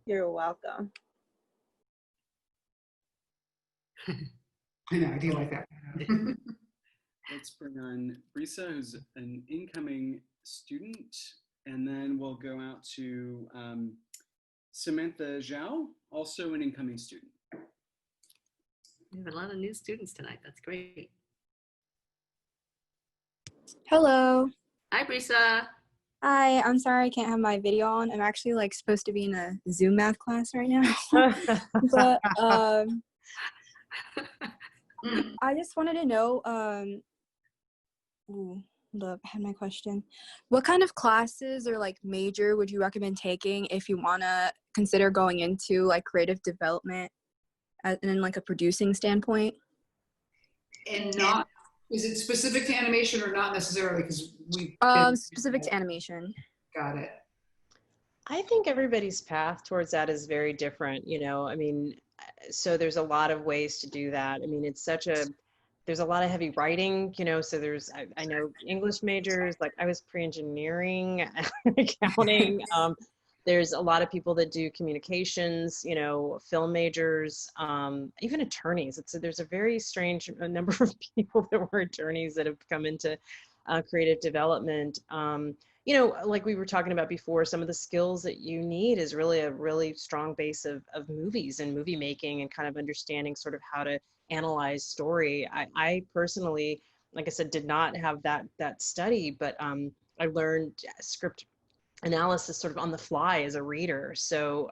You're welcome. I know, I do like that. Let's bring on Brisa, who's an incoming student. And then we'll go out to Samantha Zhao, also an incoming student. We have a lot of new students tonight. That's great. Hello. Hi, Teresa. Hi, I'm sorry I can't have my video on. I'm actually like supposed to be in a Zoom math class right now. But I just wanted to know, hold up, I had my question. What kind of classes or like major would you recommend taking if you want to consider going into like creative development and in like a producing standpoint? And not, is it specific to animation or not necessarily? Because we specific to animation. Got it. I think everybody's path towards that is very different, you know. I mean, so there's a lot of ways to do that. I mean, there's a lot of heavy writing, you know, so I know English majors, like I was pre-engineering, accounting. There's a lot of people that do communications, you know, film majors, even attorneys. There's a very strange number of people that were attorneys that have come into creative development. You know, like we were talking about before, some of the skills that you need is really a really strong base of movies and movie making and kind of understanding sort of how to analyze story. I personally, like I said, did not have that study, but I learned script analysis sort of on the fly as a reader. So,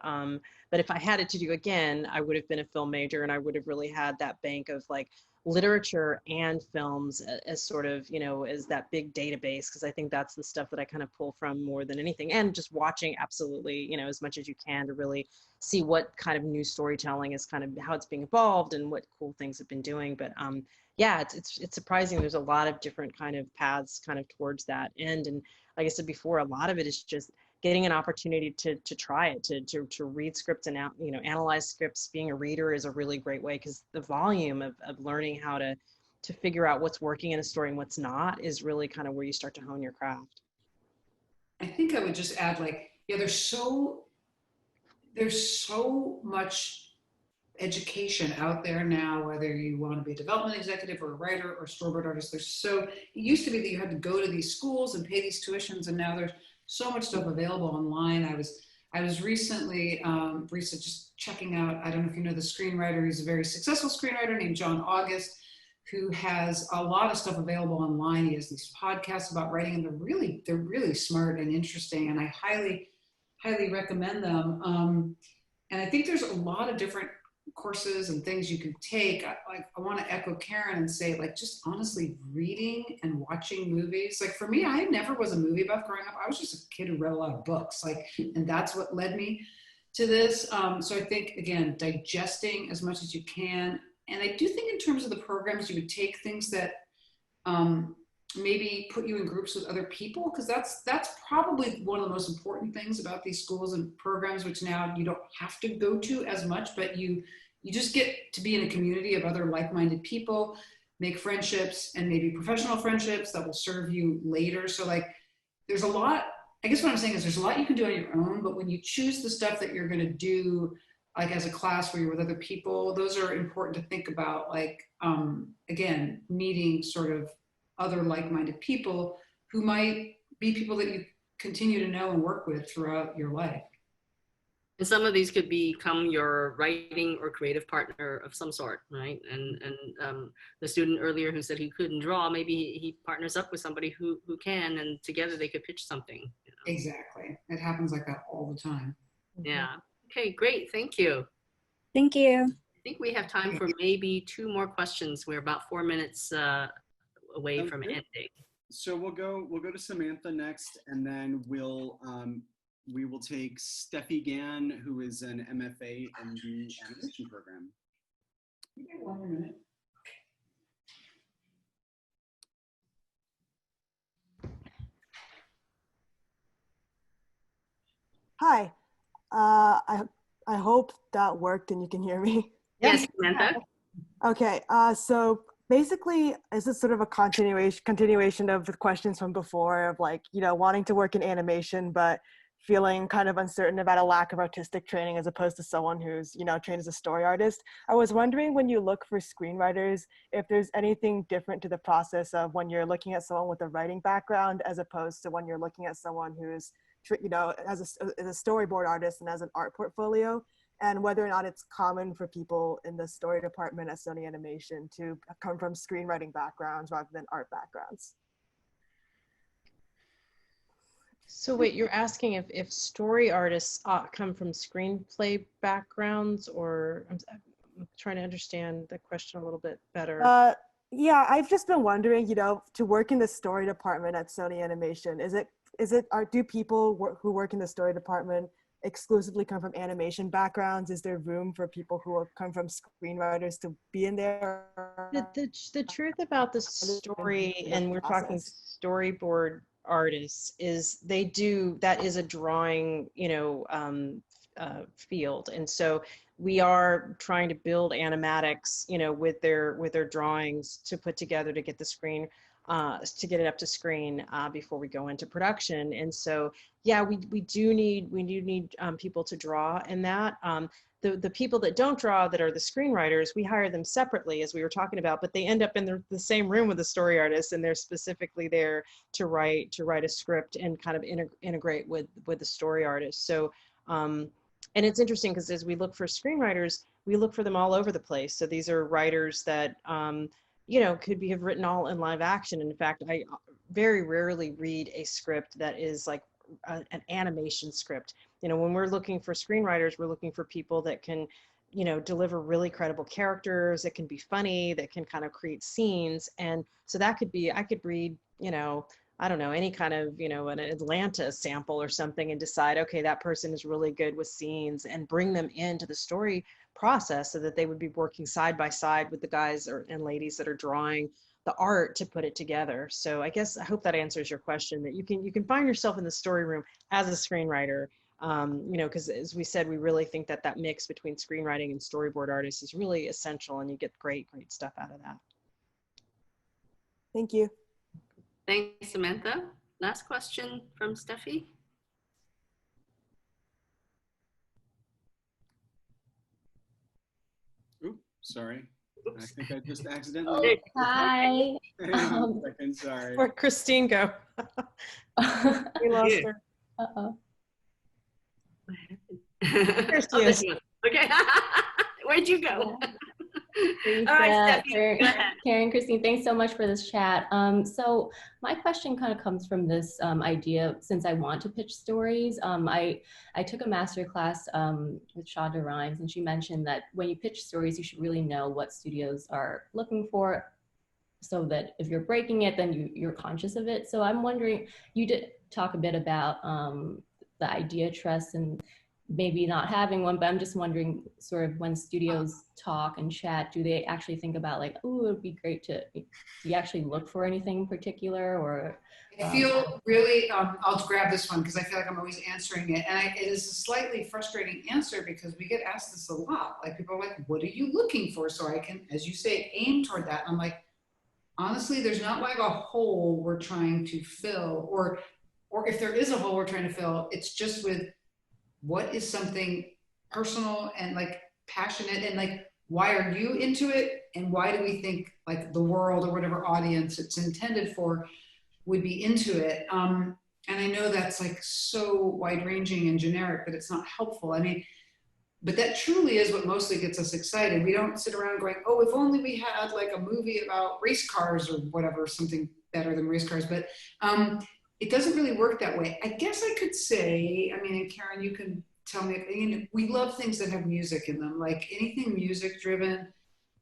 but if I had it to do again, I would have been a film major and I would have really had that bank of like literature and films as sort of, you know, as that big database, because I think that's the stuff that I kind of pull from more than anything, and just watching absolutely, you know, as much as you can to really see what kind of new storytelling is kind of how it's being evolved and what cool things have been doing. But yeah, it's surprising. There's a lot of different kind of paths kind of towards that end. And like I said before, a lot of it is just getting an opportunity to try it, to read scripts and you know, analyze scripts. Being a reader is a really great way, because the volume of learning how to figure out what's working in a story and what's not is really kind of where you start to hone your craft. I think I would just add, like, yeah, there's so much education out there now, whether you want to be a development executive or a writer or storyboard artist. It used to be that you had to go to these schools and pay these tuitions, and now there's so much stuff available online. I was recently, Teresa, just checking out, I don't know if you know the screenwriter, he's a very successful screenwriter named John August, who has a lot of stuff available online. He has these podcasts about writing, and they're really smart and interesting, and I highly recommend them. And I think there's a lot of different courses and things you can take. I want to echo Karen and say, like, just honestly reading and watching movies. Like for me, I never was a movie buff growing up. I was just a kid who read a lot of books, like, and that's what led me to this. So I think, again, digesting as much as you can. And I do think in terms of the programs, you would take things that maybe put you in groups with other people, because that's probably one of the most important things about these schools and programs, which now you don't have to go to as much, but you just get to be in a community of other like-minded people, make friendships, and maybe professional friendships that will serve you later. So like, there's a lot, I guess what I'm saying is there's a lot you can do on your own, but when you choose the stuff that you're going to do, like as a class where you're with other people, those are important to think about. Like, again, meeting sort of other like-minded people who might be people that you continue to know and work with throughout your life. And some of these could become your writing or creative partner of some sort, right? And the student earlier who said he couldn't draw, maybe he partners up with somebody who can, and together they could pitch something. You know? Exactly. It happens like that all the time. Yeah. Okay, great. Thank you. Thank you. I think we have time for maybe 2 more questions. We're about 4 minutes away from ending. So we'll go to Samantha next, and then we will take Steffi Gann, who is an MFA in the animation program. Okay, 1 more minute. Hi. I hope that worked and you can hear me. Yes, Samantha. Okay. So basically, is this sort of a continuation of the questions from before of, like, you know, wanting to work in animation, but feeling kind of uncertain about a lack of artistic training as opposed to someone who's, you know, trained as a story artist. I was wondering, when you look for screenwriters, if there's anything different to the process of when you're looking at someone with a writing background as opposed to when you're looking at someone who's, you know, as a storyboard artist and as an art portfolio, and whether or not it's common for people in the story department at Sony Animation to come from screenwriting backgrounds rather than art backgrounds. So wait, you're asking if story artists come from screenplay backgrounds, or I'm trying to understand the question a little bit better. Yeah, I've just been wondering, you know, to work in the story department at Sony Animation, do people who work in the story department exclusively come from animation backgrounds? Is there room for people who come from screenwriters to be in there? The truth about the story, and we're talking storyboard artists, is that is a drawing, you know, field, and so we are trying to build animatics, you know, with their drawings to put together to get the screen, to get it up to screen before we go into production. And so, yeah, we do need people to draw in that. The people that don't draw, that are the screenwriters, we hire them separately, as we were talking about, but they end up in the same room with the story artists, and they're specifically there to write a script and kind of integrate with the story artist. So, and it's interesting because as we look for screenwriters, we look for them all over the place. So these are writers that, you know, have written all in live action. And in fact, I very rarely read a script that is like an animation script. You know, when we're looking for screenwriters, we're looking for people that can, you know, deliver really credible characters, that can be funny, that can kind of create scenes. And so that could be, I could read, you know, I don't know, any kind of, you know, an Atlanta sample or something and decide, okay, that person is really good with scenes, and bring them into the story process so that they would be working side by side with the guys and ladies that are drawing the art to put it together. So I guess, I hope that answers your question, that you can find yourself in the story room as a screenwriter, you know, because as we said, we really think that mix between screenwriting and storyboard artists is really essential, and you get great stuff out of that. Thank you. Thanks, Samantha. Last question from Steffi. Ooh, sorry. I think I just accidentally. Hi. Second, sorry. Where'd Kristine go? We lost her. Uh-oh. There she is. Okay. Where'd you go? Teresa, All right, Steffi, go ahead. Karen, Kristine, thanks so much for this chat. So my question kind of comes from this idea, since I want to pitch stories. I took a master class with Shonda Rhimes, and she mentioned that when you pitch stories, you should really know what studios are looking for, so that if you're breaking it, then you're conscious of it. So I'm wondering, you did talk a bit about the idea trust and maybe not having one, but I'm just wondering, sort of, when studios talk and chat, do they actually think about like, oh, it would be great to, do you actually look for anything in particular? Or I feel really, I'll grab this one because I feel like I'm always answering it. And it is a slightly frustrating answer because we get asked this a lot. Like, people are like, what are you looking for? So I can, as you say, aim toward that. I'm like, honestly, there's not like a hole we're trying to fill, or if there is a hole we're trying to fill, it's just with what is something personal and like passionate, and like, why are you into it? And why do we think like the world or whatever audience it's intended for would be into it? And I know that's like so wide ranging and generic, but it's not helpful. I mean, but that truly is what mostly gets us excited. We don't sit around going, oh, if only we had like a movie about race cars or whatever, something better than race cars. But it doesn't really work that way. I guess I could say, I mean, and Karen, you can tell me, you know, we love things that have music in them. Like anything music driven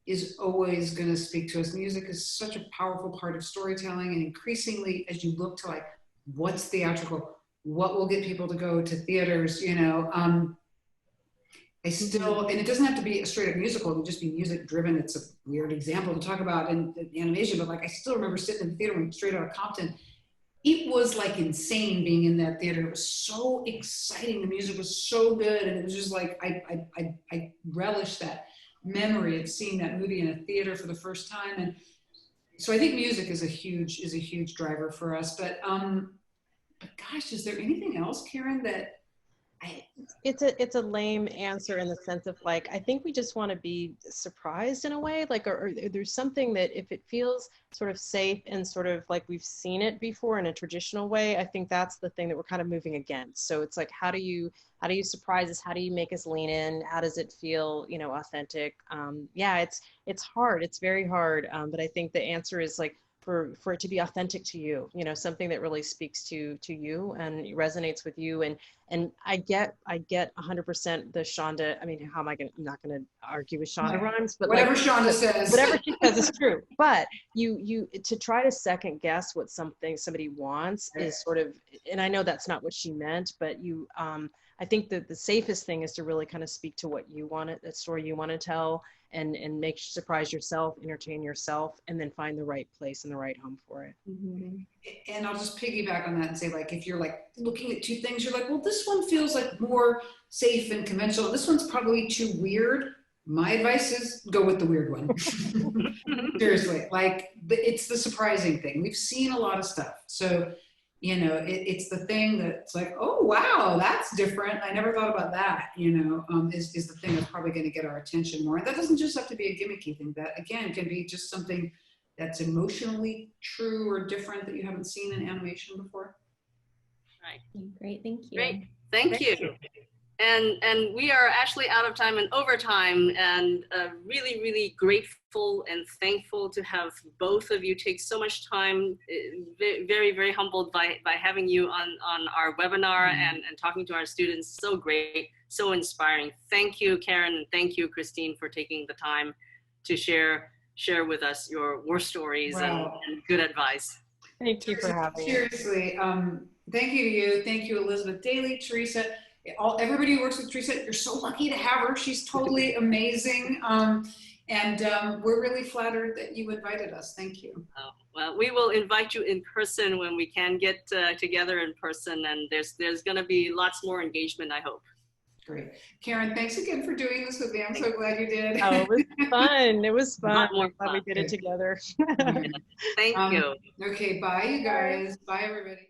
is always going to speak to us. Music is such a powerful part of storytelling, and increasingly as you look to like, what's theatrical, what will get people to go to theaters, you know, I still, and it doesn't have to be a straight up musical, it can just be music driven. It's a weird example to talk about in animation, but like I still remember sitting in the theater when Straight Outta Compton. It was like insane being in that theater. It was so exciting. The music was so good. And it was just like, I relished that memory of seeing that movie in a theater for the first time. And so I think music is a huge driver for us. But But gosh, is there anything else, Karen, that it's a lame answer in the sense of like, I think we just want to be surprised in a way, like, or there's something that if it feels sort of safe and sort of like we've seen it before in a traditional way, I think that's the thing that we're kind of moving against. So it's like, how do you surprise us? How do you make us lean in? How does it feel, you know, authentic? Yeah, it's hard. It's very hard. But I think the answer is like, for it to be authentic to you, you know, something that really speaks to you and resonates with you. And I get 100% the Shonda. I mean, I'm not gonna argue with Shonda Rhimes, but whatever like, Shonda says, whatever she says is true. But you to try to second guess what somebody wants is sort of, and I know that's not what she meant, but I think that the safest thing is to really kind of speak to what you want, that story you want to tell, and surprise yourself, entertain yourself, and then find the right place and the right home for it. Mm-hmm. And I'll just piggyback on that and say, like, if you're like looking at two things, you're like, well, this one feels like more safe and conventional, and this one's probably too weird. My advice is go with the weird one. Seriously, like it's the surprising thing. We've seen a lot of stuff. So, you know, it's the thing that's like, oh, wow, that's different. I never thought about that, you know, is the thing that's probably going to get our attention more. And that doesn't just have to be a gimmicky thing. That, again, can be just something that's emotionally true or different that you haven't seen in animation before. Right. Great, thank you. Great, thank you. And we are actually out of time and overtime, and really, really grateful and thankful to have both of you take so much time. Very, very humbled by having you on our webinar and talking to our students. So great, so inspiring. Thank you, Karen, and thank you, Kristine, for taking the time to share with us your war stories and good advice. Thank you for having me. Seriously, thank you to you. Thank you, Elizabeth Daly, Teresa. Everybody who works with Teresa, you're so lucky to have her. She's totally amazing. And we're really flattered that you invited us. Thank you. Oh, well, we will invite you in person when we can get together in person, and there's going to be lots more engagement, I hope. Great. Karen, thanks again for doing this with me. I'm so glad you did. Oh, it was fun. It was fun. More I'm glad we did it together. Thank you. Okay, bye, you guys. Bye, everybody.